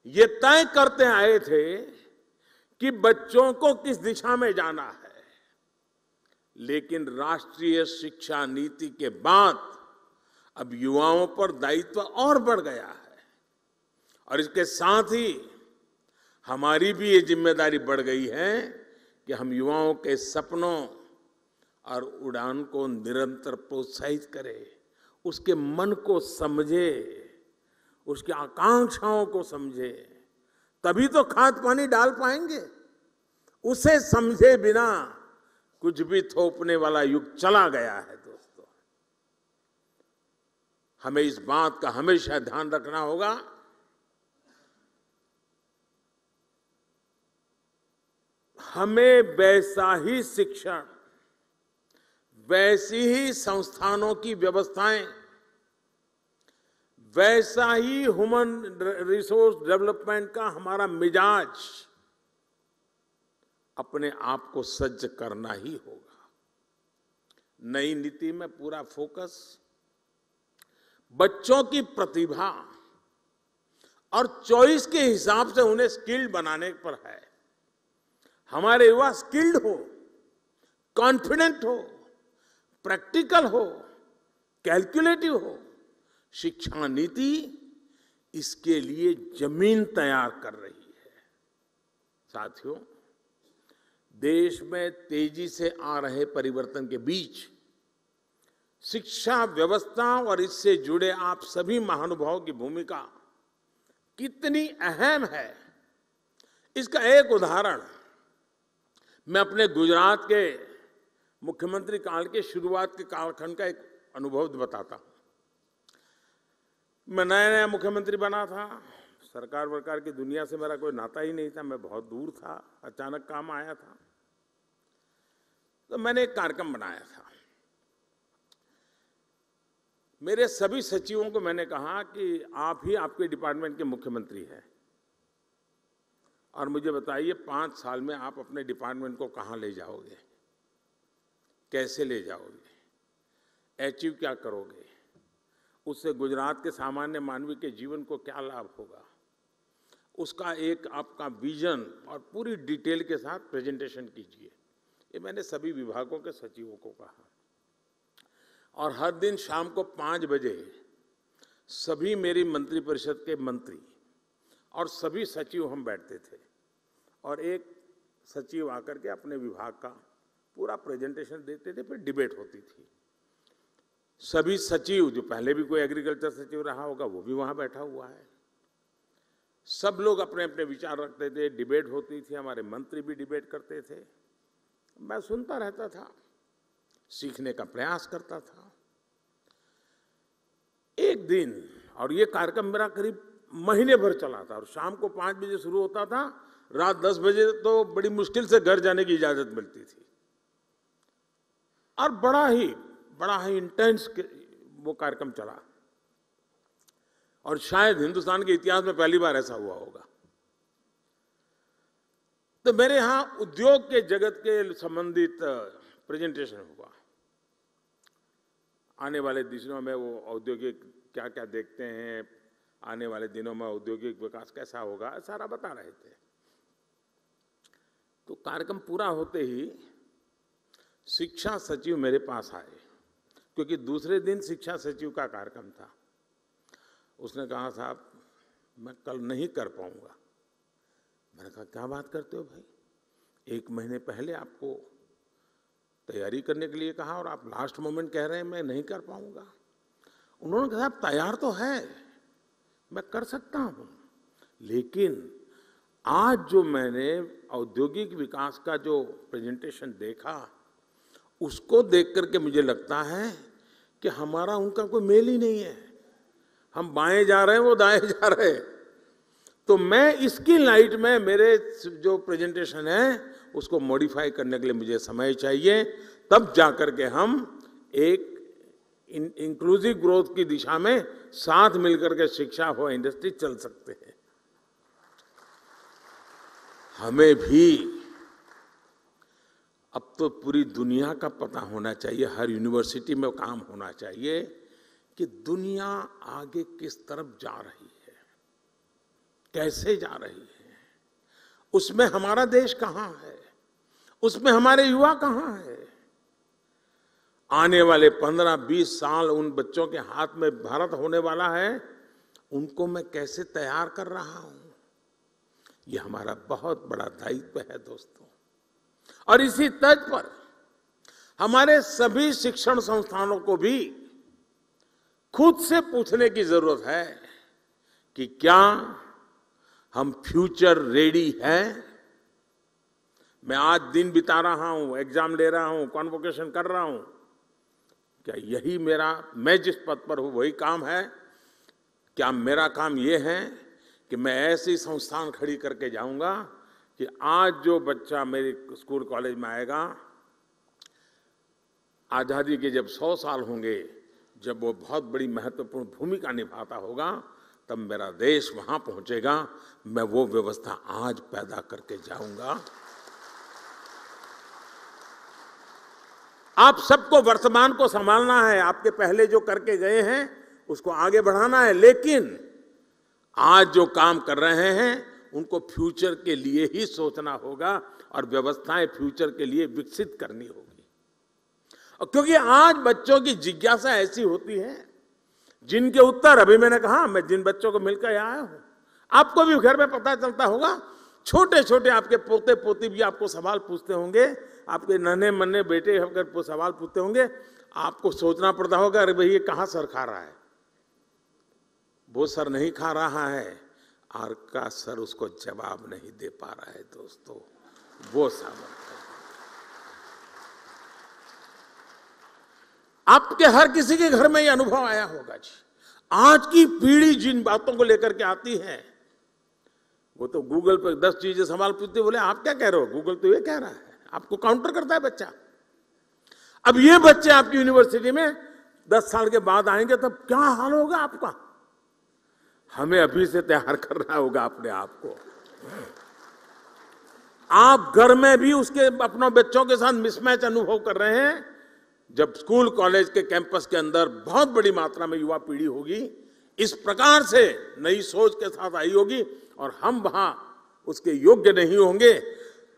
ये तय करते आए थे कि बच्चों को किस दिशा में जाना है, लेकिन राष्ट्रीय शिक्षा नीति के बाद अब युवाओं पर दायित्व और बढ़ गया है, और इसके साथ ही हमारी भी ये जिम्मेदारी बढ़ गई है कि हम युवाओं के सपनों और उड़ान को निरंतर प्रोत्साहित करें, उसके मन को समझे, उसकी आकांक्षाओं को समझे, तभी तो खाद पानी डाल पाएंगे। उसे समझे बिना कुछ भी थोपने वाला युग चला गया है। दोस्तों, हमें इस बात का हमेशा ध्यान रखना होगा, हमें वैसा ही शिक्षण, वैसी ही संस्थानों की व्यवस्थाएं, वैसा ही ह्यूमन रिसोर्स डेवलपमेंट का हमारा मिजाज अपने आप को सज्ज करना ही होगा। नई नीति में पूरा फोकस बच्चों की प्रतिभा और चॉइस के हिसाब से उन्हें स्किल्ड बनाने पर है। हमारे युवा स्किल्ड हो, कॉन्फिडेंट हो, प्रैक्टिकल हो, कैलकुलेटिव हो। शिक्षा नीति इसके लिए जमीन तैयार कर रही है। साथियों, देश में तेजी से आ रहे परिवर्तन के बीच शिक्षा व्यवस्था और इससे जुड़े आप सभी महानुभावों की भूमिका कितनी अहम है, इसका एक उदाहरण मैं अपने गुजरात के मुख्यमंत्री काल के शुरुआत के कालखंड का एक अनुभव बताता हूं। मैं नया नया मुख्यमंत्री बना था, सरकार वरकार की दुनिया से मेरा कोई नाता ही नहीं था, मैं बहुत दूर था, अचानक काम आया था। तो मैंने एक कार्यक्रम बनाया था। मेरे सभी सचिवों को मैंने कहा कि आप ही आपके डिपार्टमेंट के मुख्यमंत्री हैं और मुझे बताइए 5 साल में आप अपने डिपार्टमेंट को कहां ले जाओगे, कैसे ले जाओगे, अचीव क्या करोगे, उससे गुजरात के सामान्य मानवी के जीवन को क्या लाभ होगा, उसका एक आपका विजन और पूरी डिटेल के साथ प्रेजेंटेशन कीजिए। ये मैंने सभी विभागों के सचिवों को कहा और हर दिन शाम को 5 बजे सभी मेरी मंत्रिपरिषद के मंत्री और सभी सचिव हम बैठते थे और एक सचिव आकर के अपने विभाग का पूरा प्रेजेंटेशन देते थे, फिर डिबेट होती थी। सभी सचिव, जो पहले भी कोई एग्रीकल्चर सचिव रहा होगा वो भी वहां बैठा हुआ है, सब लोग अपने अपने विचार रखते थे, डिबेट होती थी, हमारे मंत्री भी डिबेट करते थे। मैं सुनता रहता था, सीखने का प्रयास करता था। एक दिन, और ये कार्यक्रम मेरा करीब महीने भर चला था और शाम को 5 बजे शुरू होता था, रात 10 बजे तो बड़ी मुश्किल से घर जाने की इजाजत मिलती थी और बड़ा ही इंटेंस वो कार्यक्रम चला और शायद हिंदुस्तान के इतिहास में पहली बार ऐसा हुआ होगा। तो मेरे यहां उद्योग के जगत के संबंधित प्रेजेंटेशन हुआ। आने वाले दिनों में वो औद्योगिक क्या क्या देखते हैं, आने वाले दिनों में औद्योगिक विकास कैसा होगा, सारा बता रहे थे। तो कार्यक्रम पूरा होते ही शिक्षा सचिव मेरे पास आए, क्योंकि दूसरे दिन शिक्षा सचिव का कार्यक्रम था। उसने कहा, साहब मैं कल नहीं कर पाऊंगा। मैंने कहा, क्या बात करते हो भाई, 1 महीने पहले आपको तैयारी करने के लिए कहा और आप लास्ट मोमेंट कह रहे हैं मैं नहीं कर पाऊंगा। उन्होंने कहा, तैयार तो है, मैं कर सकता हूं, लेकिन आज जो मैंने औद्योगिक विकास का जो प्रेजेंटेशन देखा उसको देख करके मुझे लगता है कि हमारा उनका कोई मेल ही नहीं है। हम बाएं जा रहे हैं, वो दाएं जा रहे हैं। तो मैं इसकी लाइट में मेरे जो प्रेजेंटेशन है उसको मॉडिफाई करने के लिए मुझे समय चाहिए, तब जाकर के हम एक इंक्लूसिव ग्रोथ की दिशा में साथ मिलकर के शिक्षा हो, इंडस्ट्री चल सकते हैं। हमें भी अब तो पूरी दुनिया का पता होना चाहिए, हर यूनिवर्सिटी में काम होना चाहिए कि दुनिया आगे किस तरफ जा रही है, कैसे जा रही है, उसमें हमारा देश कहां है, उसमें हमारे युवा कहां है। आने वाले 15-20 साल उन बच्चों के हाथ में भारत होने वाला है, उनको मैं कैसे तैयार कर रहा हूं, ये हमारा बहुत बड़ा दायित्व है दोस्तों। और इसी तर्ज पर हमारे सभी शिक्षण संस्थानों को भी खुद से पूछने की जरूरत है कि क्या हम फ्यूचर रेडी हैं। मैं आज दिन बिता रहा हूं, एग्जाम ले रहा हूं, कॉन्वोकेशन कर रहा हूं, क्या यही मैं जिस पद पर हूं वही काम है? क्या मेरा काम यह है कि मैं ऐसी संस्थान खड़ी करके जाऊंगा कि आज जो बच्चा मेरे स्कूल कॉलेज में आएगा, आजादी के जब 100 साल होंगे, जब वो बहुत बड़ी महत्वपूर्ण भूमिका निभाता होगा, तब मेरा देश वहां पहुंचेगा। मैं वो व्यवस्था आज पैदा करके जाऊंगा। आप सबको वर्तमान को संभालना है, आपके पहले जो करके गए हैं उसको आगे बढ़ाना है, लेकिन आज जो काम कर रहे हैं उनको फ्यूचर के लिए ही सोचना होगा और व्यवस्थाएं फ्यूचर के लिए विकसित करनी होगी। और क्योंकि आज बच्चों की जिज्ञासा ऐसी होती है जिनके उत्तर, अभी मैंने कहा, मैं जिन बच्चों को मिलकर आया हूं, आपको भी घर में पता चलता होगा, छोटे छोटे आपके पोते पोती भी आपको सवाल पूछते होंगे, आपके नन्हे मन्ने बेटे अगर सवाल पूछते होंगे, आपको सोचना पड़ता होगा, अरे भाई ये कहाँ सर खा रहा है। वो सर नहीं खा रहा है, आर का सर उसको जवाब नहीं दे पा रहा है। दोस्तों, वो सबक है। आपके हर किसी के घर में ये अनुभव आया होगा जी। आज की पीढ़ी जिन बातों को लेकर के आती है, वो तो गूगल पर 10 चीजें सवाल पूछते, बोले आप क्या कह रहे हो, गूगल तो ये कह रहा है, आपको काउंटर करता है बच्चा। अब ये बच्चे आपकी यूनिवर्सिटी में 10 साल के बाद आएंगे, तब क्या हाल होगा आपका। हमें अभी से तैयार करना होगा अपने आप को। आप घर में भी उसके अपनों बच्चों के साथ मिसमैच अनुभव कर रहे हैं। जब स्कूल कॉलेज के कैंपस के अंदर बहुत बड़ी मात्रा में युवा पीढ़ी होगी, इस प्रकार से नई सोच के साथ आई होगी, और हम वहां उसके योग्य नहीं होंगे,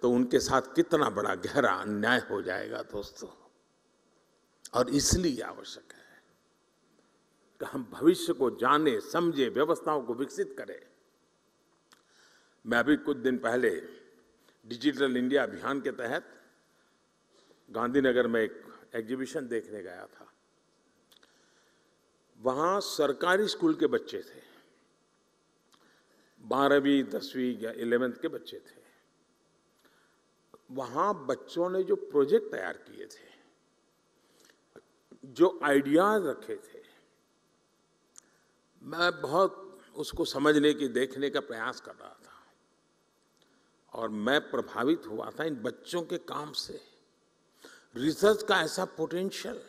तो उनके साथ कितना बड़ा गहरा अन्याय हो जाएगा दोस्तों। और इसलिए आवश्यक है कि हम भविष्य को जाने, समझे, व्यवस्थाओं को विकसित करें। मैं अभी कुछ दिन पहले डिजिटल इंडिया अभियान के तहत गांधीनगर में एक एग्जीबिशन देखने गया था। वहां सरकारी स्कूल के बच्चे थे, 12वीं 10वीं या 11th के बच्चे थे। वहां बच्चों ने जो प्रोजेक्ट तैयार किए थे, जो आइडियाज रखे थे, मैं बहुत उसको समझने की, देखने का प्रयास कर रहा था, और मैं प्रभावित हुआ था इन बच्चों के काम से। रिसर्च का ऐसा पोटेंशियल,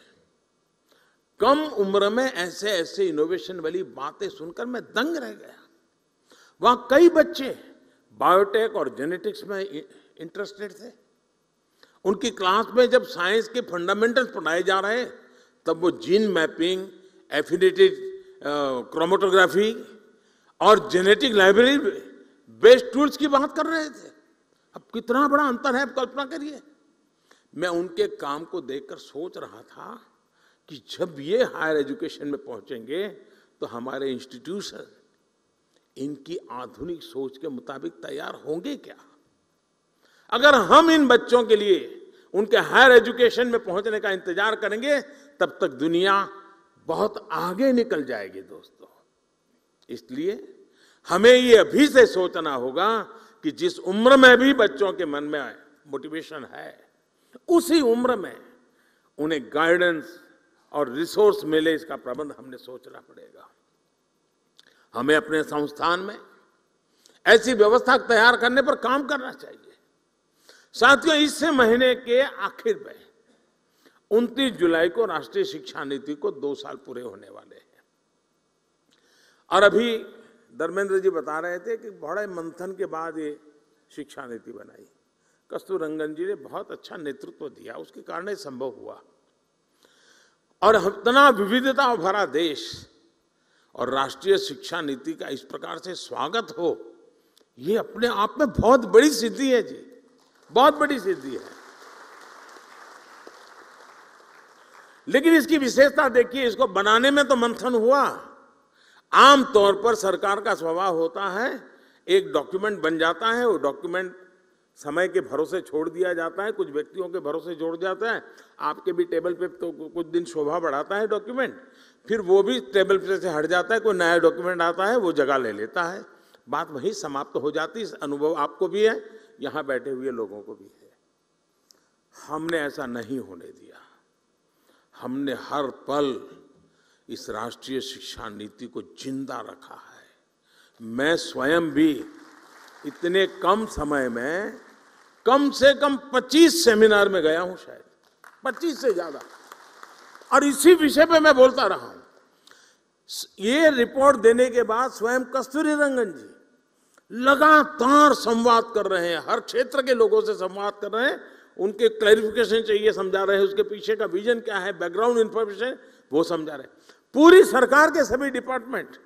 कम उम्र में ऐसे ऐसे इनोवेशन वाली बातें सुनकर मैं दंग रह गया। वहां कई बच्चे बायोटेक और जेनेटिक्स में इंटरेस्टेड थे। उनकी क्लास में जब साइंस के फंडामेंटल्स पढ़ाए जा रहे, तब वो जीन मैपिंग, एफिनिटी क्रोमेटोग्राफी और जेनेटिक लाइब्रेरी बेस्ड टूल्स की बात कर रहे थे। अब कितना बड़ा अंतर है, आप कल्पना करिए। मैं उनके काम को देखकर सोच रहा था कि जब ये हायर एजुकेशन में पहुंचेंगे, तो हमारे इंस्टीट्यूशन इनकी आधुनिक सोच के मुताबिक तैयार होंगे क्या। अगर हम इन बच्चों के लिए उनके हायर एजुकेशन में पहुंचने का इंतजार करेंगे, तब तक दुनिया बहुत आगे निकल जाएगी दोस्तों। इसलिए हमें ये अभी से सोचना होगा कि जिस उम्र में भी बच्चों के मन में मोटिवेशन है, उसी उम्र में उन्हें गाइडेंस और रिसोर्स मिले, इसका प्रबंध हमने सोचना पड़ेगा। हमें अपने संस्थान में ऐसी व्यवस्था तैयार करने पर काम करना चाहिए। साथियों, इस महीने के आखिर में 29 जुलाई को राष्ट्रीय शिक्षा नीति को 2 साल पूरे होने वाले हैं। और अभी धर्मेंद्र जी बता रहे थे कि बड़े मंथन के बाद ये शिक्षा नीति बनाई। कस्तूररंगन जी ने बहुत अच्छा नेतृत्व दिया, उसके कारण ये संभव हुआ। और इतना विविधता भरा देश और राष्ट्रीय शिक्षा नीति का इस प्रकार से स्वागत हो, ये अपने आप में बहुत बड़ी सिद्धि है जी, बहुत बड़ी सिद्धि है। लेकिन इसकी विशेषता देखिए, इसको बनाने में तो मंथन हुआ। आमतौर पर सरकार का स्वभाव होता है, एक डॉक्यूमेंट बन जाता है, वो डॉक्यूमेंट समय के भरोसे छोड़ दिया जाता है, कुछ व्यक्तियों के भरोसे जोड़ जाता है। आपके भी टेबल पे तो कुछ दिन शोभा बढ़ाता है डॉक्यूमेंट, फिर वो भी टेबल पे से हट जाता है, कोई नया डॉक्यूमेंट आता है, वो जगह ले लेता है, बात वहीं समाप्त हो जाती है। अनुभव आपको भी है, यहाँ बैठे हुए लोगों को भी है। हमने ऐसा नहीं होने दिया। हमने हर पल इस राष्ट्रीय शिक्षा नीति को जिंदा रखा है। मैं स्वयं भी इतने कम समय में कम से कम 25 सेमिनार में गया हूं, शायद 25 से ज्यादा। और इसी विषय पे मैं बोलता रहा हूं। ये रिपोर्ट देने के बाद स्वयं कस्तूरी रंगन जी लगातार संवाद कर रहे हैं, हर क्षेत्र के लोगों से संवाद कर रहे हैं, उनके क्लैरिफिकेशन चाहिए समझा रहे हैं, उसके पीछे का विजन क्या है, बैकग्राउंड इंफॉर्मेशन वो समझा रहे हैं। पूरी सरकार के सभी डिपार्टमेंट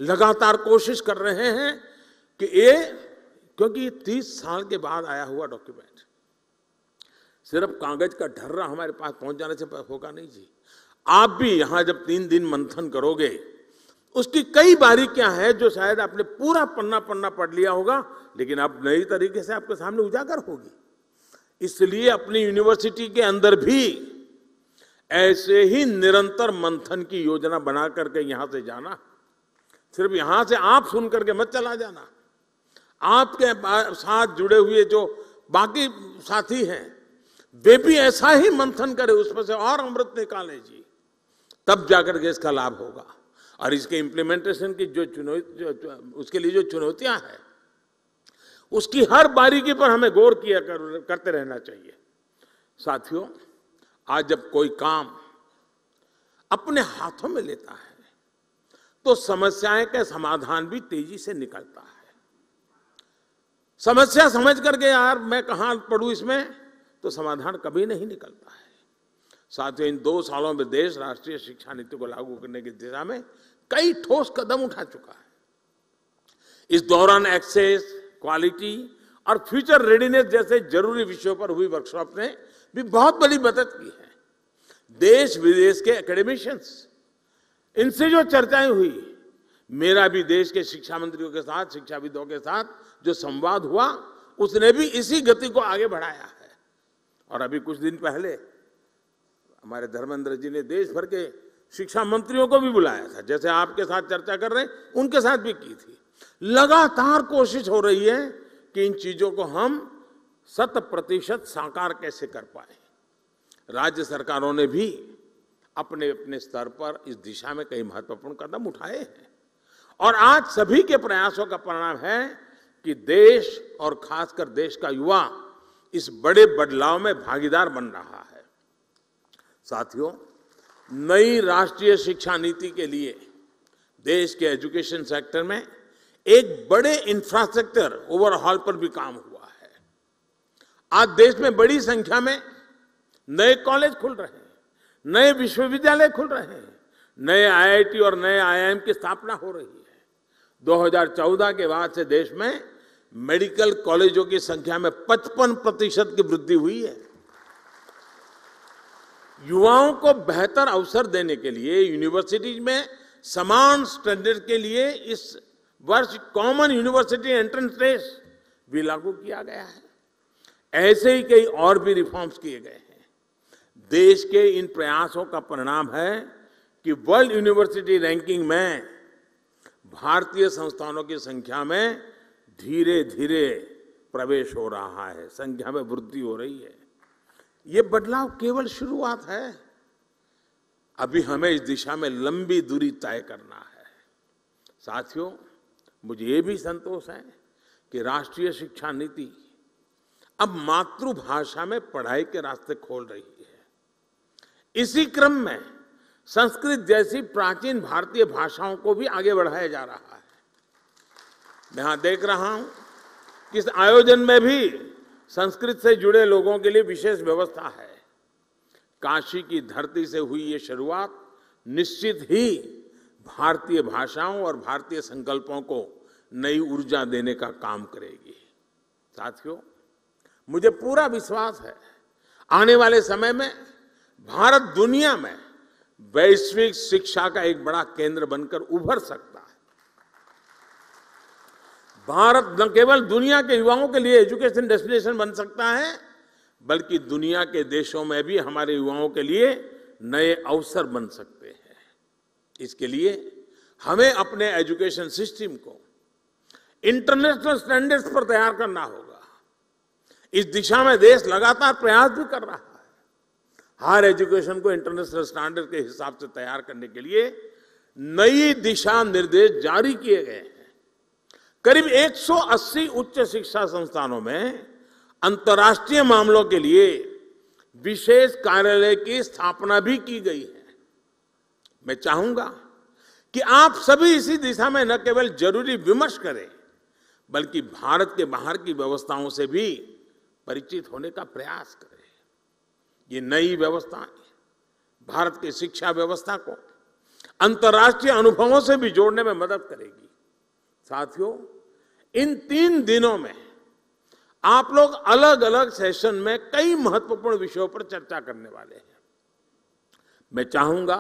लगातार कोशिश कर रहे हैं कि ये, क्योंकि 30 साल के बाद आया हुआ डॉक्यूमेंट सिर्फ कागज का ढर्रा हमारे पास पहुंच जाने से होगा नहीं जी। आप भी यहां जब 3 दिन मंथन करोगे, उसकी कई बारीकियां हैं जो शायद आपने पूरा पन्ना पढ़ लिया होगा, लेकिन अब नई तरीके से आपके सामने उजागर होगी। इसलिए अपनी यूनिवर्सिटी के अंदर भी ऐसे ही निरंतर मंथन की योजना बना करके यहां से जाना। सिर्फ यहां से आप सुन करके मत चला जाना, आपके साथ जुड़े हुए जो बाकी साथी हैं वे भी ऐसा ही मंथन करें, उसमें से और अमृत निकाले जी, तब जाकर के इसका लाभ होगा। और इसके इम्प्लीमेंटेशन की उसके लिए जो चुनौतियां हैं, उसकी हर बारीकी पर हमें गौर करते रहना चाहिए। साथियों, आज जब कोई काम अपने हाथों में लेता है तो समस्याएं का समाधान भी तेजी से निकलता है। समस्या समझ करके यार मैं कहां पढ़ूं इसमें, तो समाधान कभी नहीं निकलता है। साथियों, इन 2 सालों में देश राष्ट्रीय शिक्षा नीति को लागू करने की दिशा में कई ठोस कदम उठा चुका है। इस दौरान एक्सेस, क्वालिटी और फ्यूचर रेडीनेस जैसे जरूरी विषयों पर हुई वर्कशॉप ने भी बहुत बड़ी मदद की है। देश विदेश के एकेडमिशियंस, इनसे जो चर्चाएं हुई, मेरा भी देश के शिक्षा मंत्रियों के साथ, शिक्षाविदों के साथ जो संवाद हुआ, उसने भी इसी गति को आगे बढ़ाया है। और अभी कुछ दिन पहले हमारे धर्मेंद्र जी ने देश भर के शिक्षा मंत्रियों को भी बुलाया था, जैसे आपके साथ चर्चा कर रहे हैं, उनके साथ भी की थी। लगातार कोशिश हो रही है कि इन चीजों को हम 100% साकार कैसे कर पाए। राज्य सरकारों ने भी अपने अपने स्तर पर इस दिशा में कई महत्वपूर्ण कदम उठाए हैं और आज सभी के प्रयासों का परिणाम है कि देश और खासकर देश का युवा इस बड़े बदलाव में भागीदार बन रहा है। साथियों, नई राष्ट्रीय शिक्षा नीति के लिए देश के एजुकेशन सेक्टर में एक बड़े इंफ्रास्ट्रक्चर ओवरहॉल पर भी काम हुआ है। आज देश में बड़ी संख्या में नए कॉलेज खुल रहे हैं, नए विश्वविद्यालय खुल रहे हैं, नए आईआईटी और नए आईआईएम की स्थापना हो रही है। 2014 के बाद से देश में मेडिकल कॉलेजों की संख्या में 55% की वृद्धि हुई है। युवाओं को बेहतर अवसर देने के लिए यूनिवर्सिटीज में समान स्टैंडर्ड के लिए इस वर्ष कॉमन यूनिवर्सिटी एंट्रेंस टेस्ट भी लागू किया गया है। ऐसे ही कई और भी रिफॉर्म्स किए गए हैं। देश के इन प्रयासों का परिणाम है कि वर्ल्ड यूनिवर्सिटी रैंकिंग में भारतीय संस्थानों की संख्या में धीरे धीरे प्रवेश हो रहा है, संख्या में वृद्धि हो रही है। ये बदलाव केवल शुरुआत है, अभी हमें इस दिशा में लंबी दूरी तय करना है। साथियों, मुझे ये भी संतोष है कि राष्ट्रीय शिक्षा नीति अब मातृभाषा में पढ़ाई के रास्ते खोल रही है। इसी क्रम में संस्कृत जैसी प्राचीन भारतीय भाषाओं को भी आगे बढ़ाया जा रहा है। मैं यहां देख रहा हूं कि इस आयोजन में भी संस्कृत से जुड़े लोगों के लिए विशेष व्यवस्था है। काशी की धरती से हुई ये शुरुआत निश्चित ही भारतीय भाषाओं और भारतीय संकल्पों को नई ऊर्जा देने का काम करेगी। साथियों, मुझे पूरा विश्वास है आने वाले समय में भारत दुनिया में वैश्विक शिक्षा का एक बड़ा केंद्र बनकर उभर सकता है। भारत न केवल दुनिया के युवाओं के लिए एजुकेशन डेस्टिनेशन बन सकता है, बल्कि दुनिया के देशों में भी हमारे युवाओं के लिए नए अवसर बन सकते हैं। इसके लिए हमें अपने एजुकेशन सिस्टम को इंटरनेशनल स्टैंडर्ड्स पर तैयार करना होगा। इस दिशा में देश लगातार प्रयास भी कर रहा है। हायर एजुकेशन को इंटरनेशनल स्टैंडर्ड के हिसाब से तैयार करने के लिए नई दिशा निर्देश जारी किए गए हैं। करीब 180 उच्च शिक्षा संस्थानों में अंतर्राष्ट्रीय मामलों के लिए विशेष कार्यालय की स्थापना भी की गई है। मैं चाहूंगा कि आप सभी इसी दिशा में न केवल जरूरी विमर्श करें, बल्कि भारत के बाहर की व्यवस्थाओं से भी परिचित होने का प्रयास करें। ये नई व्यवस्थाएं भारत की शिक्षा व्यवस्था को अंतर्राष्ट्रीय अनुभवों से भी जोड़ने में मदद करेगी। साथियों, इन 3 दिनों में आप लोग अलग अलग सेशन में कई महत्वपूर्ण विषयों पर चर्चा करने वाले हैं। मैं चाहूंगा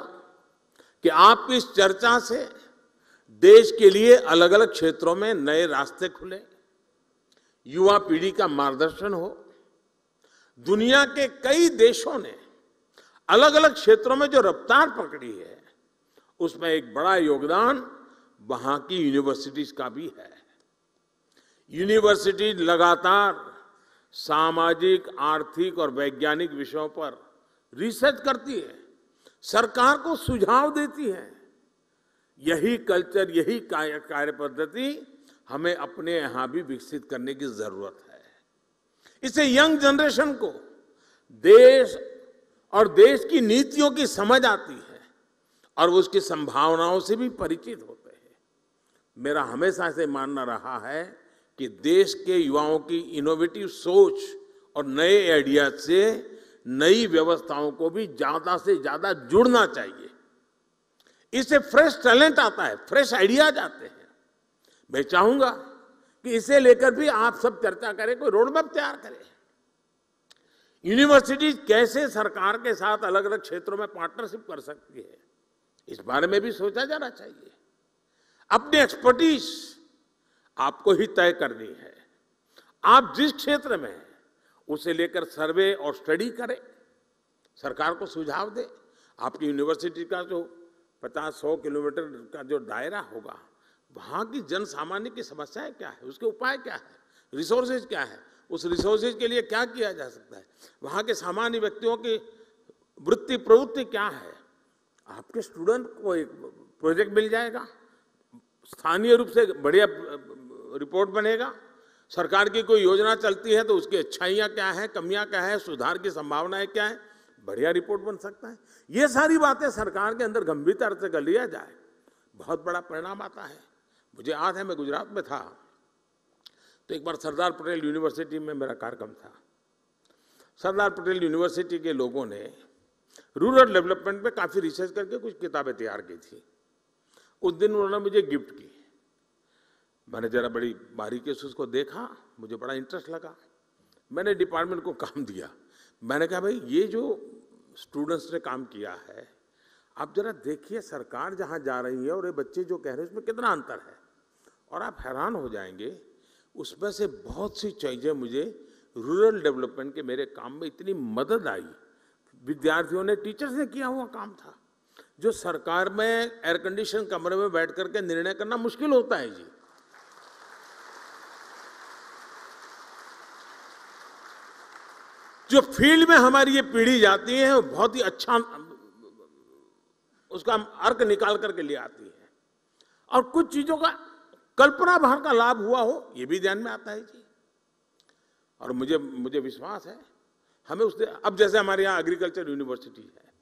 कि आपकी इस चर्चा से देश के लिए अलग अलग क्षेत्रों में नए रास्ते खुले, युवा पीढ़ी का मार्गदर्शन हो। दुनिया के कई देशों ने अलग अलग क्षेत्रों में जो रफ्तार पकड़ी है, उसमें एक बड़ा योगदान वहां की यूनिवर्सिटीज का भी है। यूनिवर्सिटी लगातार सामाजिक, आर्थिक और वैज्ञानिक विषयों पर रिसर्च करती है, सरकार को सुझाव देती है। यही कल्चर, यही कार्य पद्धति हमें अपने यहां भी विकसित करने की जरूरत है। इससे यंग जनरेशन को देश और देश की नीतियों की समझ आती है और वो उसकी संभावनाओं से भी परिचित होते हैं। मेरा हमेशा से मानना रहा है कि देश के युवाओं की इनोवेटिव सोच और नए आइडियाज से नई व्यवस्थाओं को भी ज्यादा से ज्यादा जुड़ना चाहिए। इससे फ्रेश टैलेंट आता है, फ्रेश आइडियाज आते हैं। मैं चाहूंगा कि इसे लेकर भी आप सब चर्चा करें, कोई रोड मैप तैयार करें। यूनिवर्सिटी कैसे सरकार के साथ अलग अलग क्षेत्रों में पार्टनरशिप कर सकती है, इस बारे में भी सोचा जाना चाहिए। अपनी एक्सपर्टीज आपको ही तय करनी है। आप जिस क्षेत्र में हैं, उसे लेकर सर्वे और स्टडी करें, सरकार को सुझाव दें। आपकी यूनिवर्सिटी का जो 50-100 किलोमीटर का जो दायरा होगा, वहाँ की जन सामान्य की समस्याएं क्या है, उसके उपाय क्या है, रिसोर्सेज क्या है, उस रिसोर्सेज के लिए क्या किया जा सकता है, वहाँ के सामान्य व्यक्तियों की वृत्ति प्रवृत्ति क्या है। आपके स्टूडेंट को एक प्रोजेक्ट मिल जाएगा, स्थानीय रूप से बढ़िया रिपोर्ट बनेगा। सरकार की कोई योजना चलती है तो उसकी अच्छाइयाँ क्या है, कमियाँ क्या है, सुधार की संभावनाएं क्या है, बढ़िया रिपोर्ट बन सकता है। ये सारी बातें सरकार के अंदर गंभीरता से कर लिया जाए, बहुत बड़ा परिणाम आता है। मुझे याद है, मैं गुजरात में था तो एक बार सरदार पटेल यूनिवर्सिटी में मेरा कार्यक्रम था। सरदार पटेल यूनिवर्सिटी के लोगों ने रूरल डेवलपमेंट पे काफ़ी रिसर्च करके कुछ किताबें तैयार की थी। उस दिन उन्होंने मुझे गिफ्ट की। मैंने जरा बड़ी बारीकी से उसको देखा, मुझे बड़ा इंटरेस्ट लगा। मैंने डिपार्टमेंट को काम दिया। मैंने कहा, भाई ये जो स्टूडेंट्स ने काम किया है, आप जरा देखिए सरकार जहाँ जा रही है और ये बच्चे जो कह रहे हैं उसमें कितना अंतर है, और आप हैरान हो जाएंगे। उसमें से बहुत सी चीज़ें मुझे रूरल डेवलपमेंट के मेरे काम में इतनी मदद आई। विद्यार्थियों ने, टीचर्स ने किया हुआ काम था, जो सरकार में एयर कंडीशन कमरे में बैठ करके निर्णय करना मुश्किल होता है जी। जो फील्ड में हमारी ये पीढ़ी जाती है, वो बहुत ही अच्छा उसका अर्क निकाल करके ले आती है, और कुछ चीजों का कल्पना भर का लाभ हुआ हो, ये भी ध्यान में आता है जी। और मुझे विश्वास है हमें उससे, अब जैसे हमारे यहाँ एग्रीकल्चर यूनिवर्सिटी है,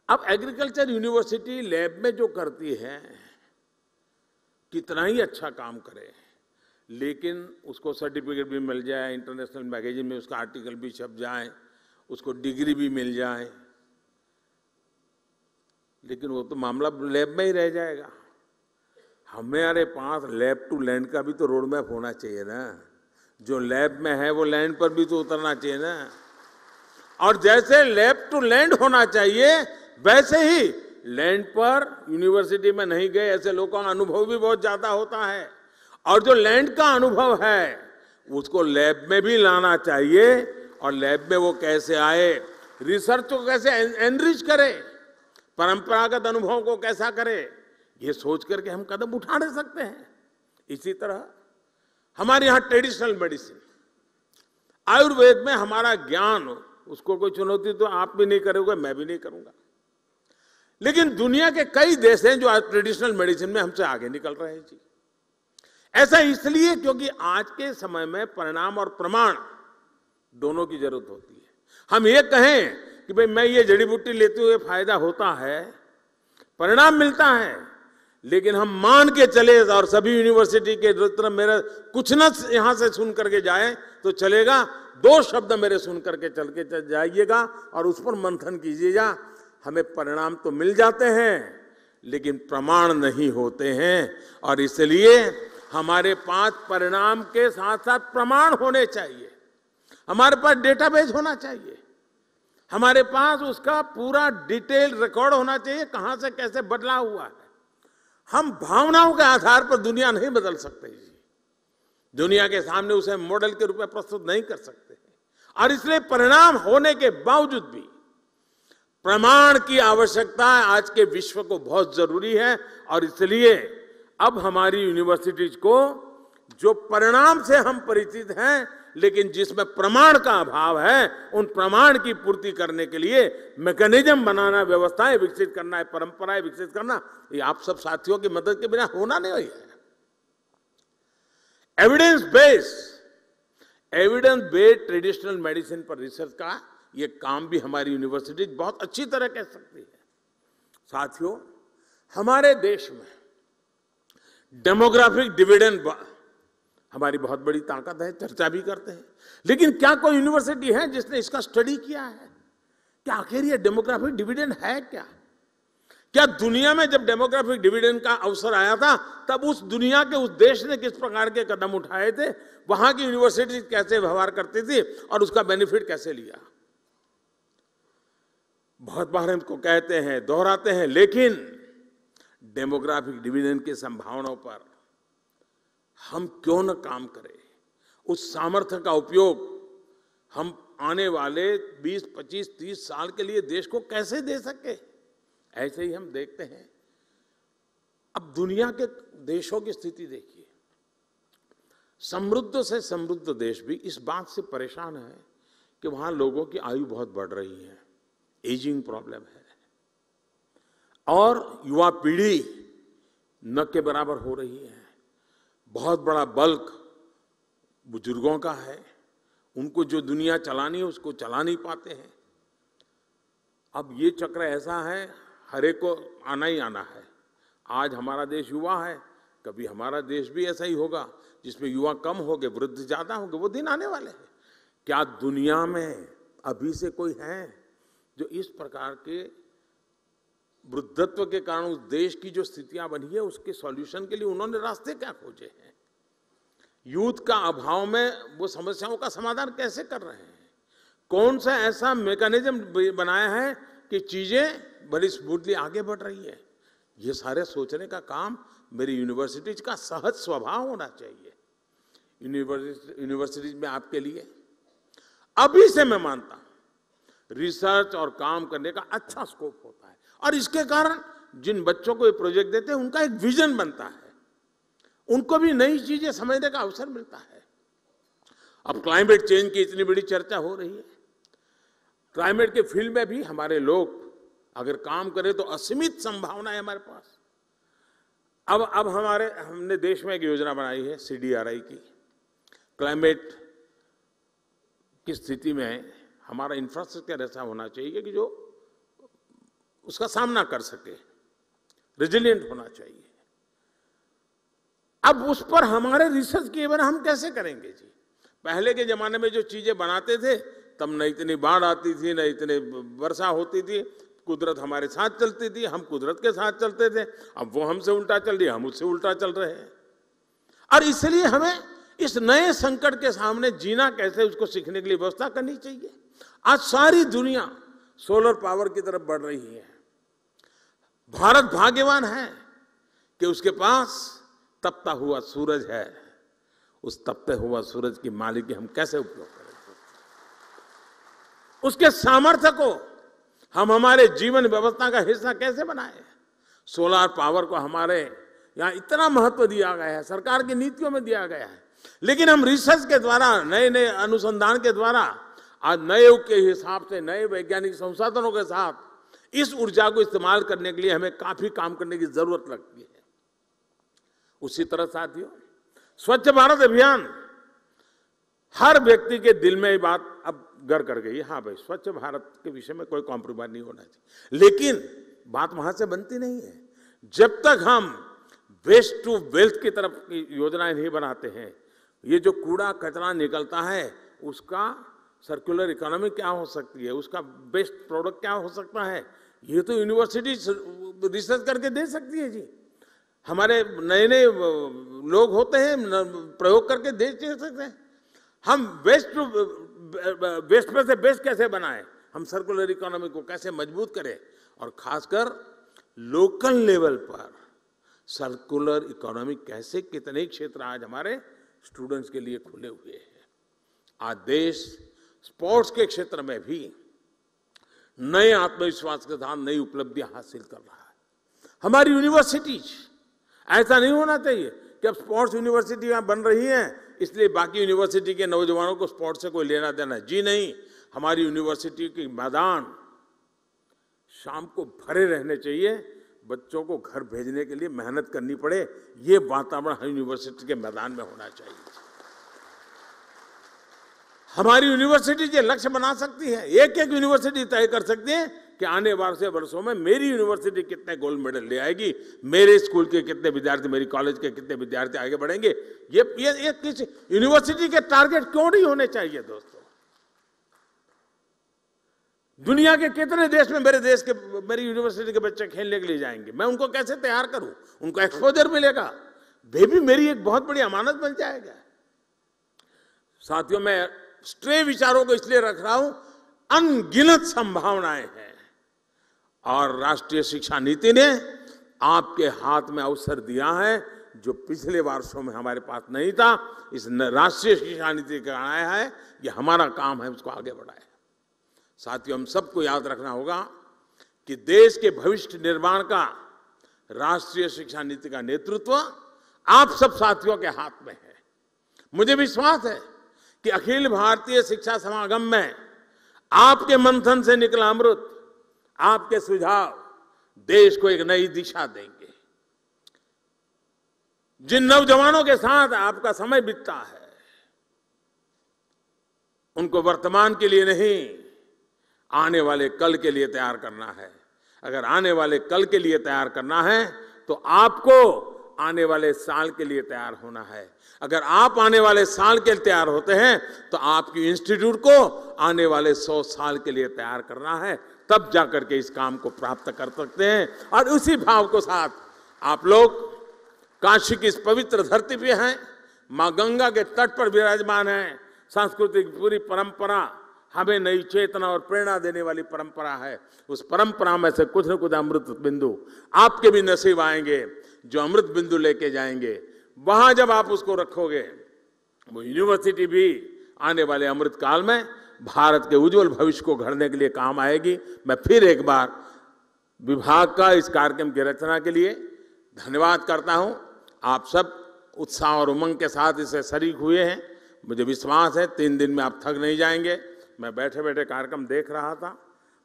अब एग्रीकल्चर यूनिवर्सिटी लैब में जो करती है, कितना ही अच्छा काम करे, लेकिन उसको सर्टिफिकेट भी मिल जाए, इंटरनेशनल मैगजीन में उसका आर्टिकल भी छप जाए, उसको डिग्री भी मिल जाए, लेकिन वो तो मामला लैब में ही रह जाएगा। हमारे पास लैब टू लैंड का भी तो रोड मैप होना चाहिए ना। जो लैब में है वो लैंड पर भी तो उतरना चाहिए ना। और जैसे लैब टू लैंड होना चाहिए, वैसे ही लैंड पर यूनिवर्सिटी में नहीं गए ऐसे लोगों का अनुभव भी बहुत ज्यादा होता है, और जो लैंड का अनुभव है उसको लैब में भी लाना चाहिए। और लैब में वो कैसे आए, रिसर्च को कैसे एनरिच करे, परंपरागत अनुभव को कैसा करे, ये सोच करके हम कदम उठा नहीं सकते हैं। इसी तरह हमारे यहाँ ट्रेडिशनल मेडिसिन, आयुर्वेद में हमारा ज्ञान, उसको कोई चुनौती तो आप भी नहीं करोगे, मैं भी नहीं करूंगा, लेकिन दुनिया के कई देश हैं जो आज ट्रेडिशनल मेडिसिन में हमसे आगे निकल रहे हैं जी। ऐसा इसलिए क्योंकि आज के समय में परिणाम और प्रमाण दोनों की जरूरत होती है। हम ये कहें कि भाई मैं ये जड़ी बूटी लेते हुए फायदा होता है, परिणाम मिलता है, लेकिन हम मान के चले और सभी यूनिवर्सिटी के तरफ मेरा कुछ न यहां से सुन करके जाए तो चलेगा, 2 शब्द मेरे सुन करके चल जाइएगा और उस पर मंथन कीजिएगा। हमें परिणाम तो मिल जाते हैं लेकिन प्रमाण नहीं होते हैं, और इसलिए हमारे पास परिणाम के साथ साथ प्रमाण होने चाहिए। हमारे पास डेटाबेस होना चाहिए, हमारे पास उसका पूरा डिटेल रिकॉर्ड होना चाहिए, कहां से कैसे बदला हुआ है। हम भावनाओं के आधार पर दुनिया नहीं बदल सकते जी, दुनिया के सामने उसे मॉडल के रूप में प्रस्तुत नहीं कर सकते, और इसलिए परिणाम होने के बावजूद भी प्रमाण की आवश्यकता आज के विश्व को बहुत जरूरी है। और इसलिए अब हमारी यूनिवर्सिटीज को जो परिणाम से हम परिचित हैं लेकिन जिसमें प्रमाण का अभाव है, उन प्रमाण की पूर्ति करने के लिए मैकेनिज्म बनाना, व्यवस्थाएं विकसित करना है, परंपराएं विकसित करना, ये आप सब साथियों की मदद के बिना होना नहीं है। एविडेंस बेस्ड ट्रेडिशनल मेडिसिन पर रिसर्च का ये काम भी हमारी यूनिवर्सिटी बहुत अच्छी तरह कर सकती है। साथियों, हमारे देश में डेमोग्राफिक डिविडेंड हमारी बहुत बड़ी ताकत है, चर्चा भी करते हैं, लेकिन क्या कोई यूनिवर्सिटी है जिसने इसका स्टडी किया है कि आखिर ये डेमोग्राफिक डिविडेंड है क्या? क्या दुनिया में जब डेमोग्राफिक डिविडेंड का अवसर आया था तब उस दुनिया के उस देश ने किस प्रकार के कदम उठाए थे, वहां की यूनिवर्सिटी कैसे व्यवहार करती थी और उसका बेनिफिट कैसे लिया? बहुत बार हम इसको कहते हैं, दोहराते हैं, लेकिन डेमोग्राफिक डिविडेंड की संभावनाओं पर हम क्यों न काम करें? उस सामर्थ्य का उपयोग हम आने वाले 20, 25, 30 साल के लिए देश को कैसे दे सके? ऐसे ही हम देखते हैं, अब दुनिया के देशों की स्थिति देखिए, समृद्ध से समृद्ध देश भी इस बात से परेशान है कि वहां लोगों की आयु बहुत बढ़ रही है, एजिंग प्रॉब्लम है, और युवा पीढ़ी न के बराबर हो रही है। बहुत बड़ा बल्क बुजुर्गों का है, उनको जो दुनिया चलानी है उसको चला नहीं पाते हैं। अब ये चक्र ऐसा है, हर एक को आना ही आना है। आज हमारा देश युवा है, कभी हमारा देश भी ऐसा ही होगा जिसमें युवा कम होंगे, वृद्ध ज्यादा होंगे, वो दिन आने वाले हैं। क्या दुनिया में अभी से कोई है जो इस प्रकार के वृद्धत्व के कारण उस देश की जो स्थितियां बनी है उसके सॉल्यूशन के लिए उन्होंने रास्ते क्या खोजे हैं? यूथ का अभाव में वो समस्याओं का समाधान कैसे कर रहे हैं? कौन सा ऐसा मैकेनिज्म बनाया है कि चीजें बड़ी स्मूथली आगे बढ़ रही है? ये सारे सोचने का काम मेरी यूनिवर्सिटीज का सहज स्वभाव होना चाहिए। यूनिवर्सिटीज में आपके लिए अभी से मैं मानता हूं रिसर्च और काम करने का अच्छा स्कोप होता है, और इसके कारण जिन बच्चों को ये प्रोजेक्ट देते हैं उनका एक विजन बनता है, उनको भी नई चीजें समझने का अवसर मिलता है। अब क्लाइमेट चेंज की इतनी बड़ी चर्चा हो रही है, क्लाइमेट के फील्ड में भी हमारे लोग अगर काम करें तो असीमित संभावना है हमारे पास। अब हमने देश में एक योजना बनाई है CDRI की। क्लाइमेट की स्थिति में हमारा इंफ्रास्ट्रक्चर ऐसा होना चाहिए कि जो उसका सामना कर सके, रेजिलिएंट होना चाहिए। अब उस पर हमारे रिसर्च किए बिना हम कैसे करेंगे जी? पहले के जमाने में जो चीजें बनाते थे तब न इतनी बाढ़ आती थी, न इतने वर्षा होती थी, कुदरत हमारे साथ चलती थी, हम कुदरत के साथ चलते थे। अब वो हमसे उल्टा चल रही है, हम उससे उल्टा चल रहे हैं, और इसलिए हमें इस नए संकट के सामने जीना कैसे, उसको सीखने के लिए व्यवस्था करनी चाहिए। आज सारी दुनिया सोलर पावर की तरफ बढ़ रही है। भारत भाग्यवान है कि उसके पास तपता हुआ सूरज है। उस तपते हुआ सूरज की मालिकी हम कैसे उपयोग करें? उसके सामर्थ्य को हम हमारे जीवन व्यवस्था का हिस्सा कैसे बनाएं? सोलर पावर को हमारे यहाँ इतना महत्व दिया गया है, सरकार की नीतियों में दिया गया है, लेकिन हम रिसर्च के द्वारा, नए नए अनुसंधान के द्वारा, आज नए युग के हिसाब से नए वैज्ञानिक संसाधनों के साथ इस ऊर्जा को इस्तेमाल करने के लिए हमें काफी काम करने की जरूरत लगती है। उसी तरह साथियों, स्वच्छ भारत अभियान हर व्यक्ति के दिल में ये बात अब घर कर गई, हाँ भाई स्वच्छ भारत के विषय में कोई कॉम्प्रोमाइज नहीं होना चाहिए। लेकिन बात वहां से बनती नहीं है जब तक हम वेस्ट टू वेल्थ की तरफ की योजनाएं नहीं बनाते हैं। ये जो कूड़ा कचरा निकलता है उसका सर्कुलर इकोनॉमी क्या हो सकती है, उसका बेस्ट प्रोडक्ट क्या हो सकता है, ये तो यूनिवर्सिटी रिसर्च करके दे सकती है जी। हमारे नए नए लोग होते हैं, प्रयोग करके दे सकते हैं। हम वेस्ट में से बेस्ट कैसे बनाएं, हम सर्कुलर इकोनॉमी को कैसे मजबूत करें, और खासकर लोकल लेवल पर सर्कुलर इकोनॉमी कैसे, कितने क्षेत्र आज हमारे स्टूडेंट्स के लिए खुले हुए हैं। आज देश स्पोर्ट्स के क्षेत्र में भी नए आत्मविश्वास के साथ नई उपलब्धियां हासिल कर रहा है। हमारी यूनिवर्सिटीज, ऐसा नहीं होना चाहिए कि अब स्पोर्ट्स यूनिवर्सिटी यहां बन रही है इसलिए बाकी यूनिवर्सिटी के नौजवानों को स्पोर्ट्स से कोई लेना देना, जी नहीं। हमारी यूनिवर्सिटी के मैदान शाम को भरे रहने चाहिए, बच्चों को घर भेजने के लिए मेहनत करनी पड़े, ये वातावरण हर यूनिवर्सिटी के मैदान में होना चाहिए। हमारी यूनिवर्सिटी ये लक्ष्य बना सकती है, एक एक यूनिवर्सिटी तय कर सकती है कि आने वाले वर्षों में मेरी यूनिवर्सिटी कितने गोल्ड मेडल ले आएगी, मेरे स्कूल के कितने विद्यार्थी, मेरी कॉलेज के कितने विद्यार्थी आगे बढ़ेंगे। ये किस यूनिवर्सिटी के टारगेट क्यों नहीं होने चाहिए दोस्तों? दुनिया के कितने देश में मेरी यूनिवर्सिटी के बच्चे खेलने के लिए जाएंगे, मैं उनको कैसे तैयार करूं, उनको एक्सपोजर मिलेगा, वे भी मेरी एक बहुत बड़ी अमानत बन जाएगा। साथियों, मैं स्ट्रे विचारों को इसलिए रख रहा हूं, अनगिनत संभावनाएं हैं और राष्ट्रीय शिक्षा नीति ने आपके हाथ में अवसर दिया है जो पिछले वर्षों में हमारे पास नहीं था। इस राष्ट्रीय शिक्षा नीति का आया है, ये हमारा काम है उसको आगे बढ़ाए। साथियों, हम सबको याद रखना होगा कि देश के भविष्य निर्माण का राष्ट्रीय शिक्षा नीति का नेतृत्व आप सब साथियों के हाथ में है। मुझे विश्वास है कि अखिल भारतीय शिक्षा समागम में आपके मंथन से निकला अमृत, आपके सुझाव देश को एक नई दिशा देंगे। जिन नौजवानों के साथ आपका समय बीतता है, उनको वर्तमान के लिए नहीं, आने वाले कल के लिए तैयार करना है। अगर आने वाले कल के लिए तैयार करना है तो आपको आने वाले साल के लिए तैयार होना है। अगर आप आने वाले साल के लिए तैयार होते हैं तो आपकी इंस्टीट्यूट को आने वाले 100 साल के लिए तैयार करना है, तब जाकर के इस काम को प्राप्त कर सकते हैं। और उसी भाव को साथ आप लोग काशी की इस पवित्र धरती पे हैं, मां गंगा के तट पर विराजमान हैं। सांस्कृतिक पूरी परंपरा हमें नई चेतना और प्रेरणा देने वाली परंपरा है। उस परंपरा में से कुछ न कुछ अमृत बिंदु आपके भी नसीब आएंगे, जो अमृत बिंदु लेके जाएंगे। वहां जब आप उसको रखोगे, वो यूनिवर्सिटी भी आने वाले अमृत काल में भारत के उज्जवल भविष्य को गढ़ने के लिए काम आएगी। मैं फिर एक बार विभाग का इस कार्यक्रम की रचना के लिए धन्यवाद करता हूं। आप सब उत्साह और उमंग के साथ इसे शरीक हुए हैं। मुझे विश्वास है 3 दिन में आप थक नहीं जाएंगे। मैं बैठे बैठे कार्यक्रम देख रहा था,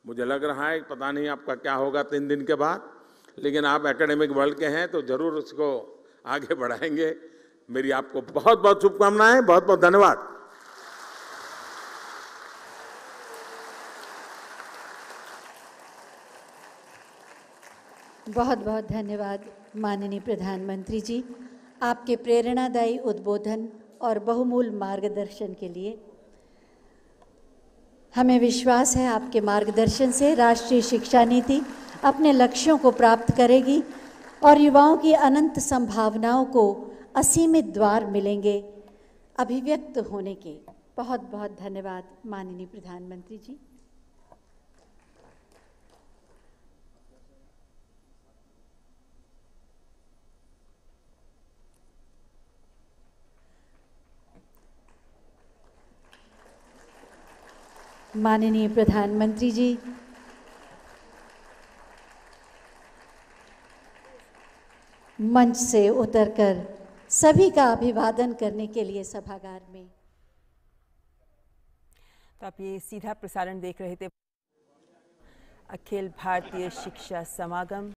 मुझे लग रहा है पता नहीं आपका क्या होगा 3 दिन के बाद, लेकिन आप एकेडमिक वर्ल्ड के हैं तो जरूर उसको आगे बढ़ाएंगे। मेरी आपको बहुत बहुत शुभकामनाएं, बहुत बहुत धन्यवाद। बहुत बहुत धन्यवाद माननीय प्रधानमंत्री जी, आपके प्रेरणादायी उद्बोधन और बहुमूल्य मार्गदर्शन के लिए। हमें विश्वास है आपके मार्गदर्शन से राष्ट्रीय शिक्षा नीति अपने लक्ष्यों को प्राप्त करेगी और युवाओं की अनंत संभावनाओं को असीमित द्वार मिलेंगे अभिव्यक्त होने के। बहुत बहुत धन्यवाद माननीय प्रधानमंत्री जी। माननीय प्रधानमंत्री जी, मंच से उतरकर सभी का अभिवादन करने के लिए सभागार में। तो आप ये सीधा प्रसारण देख रहे थे अखिल भारतीय शिक्षा समागम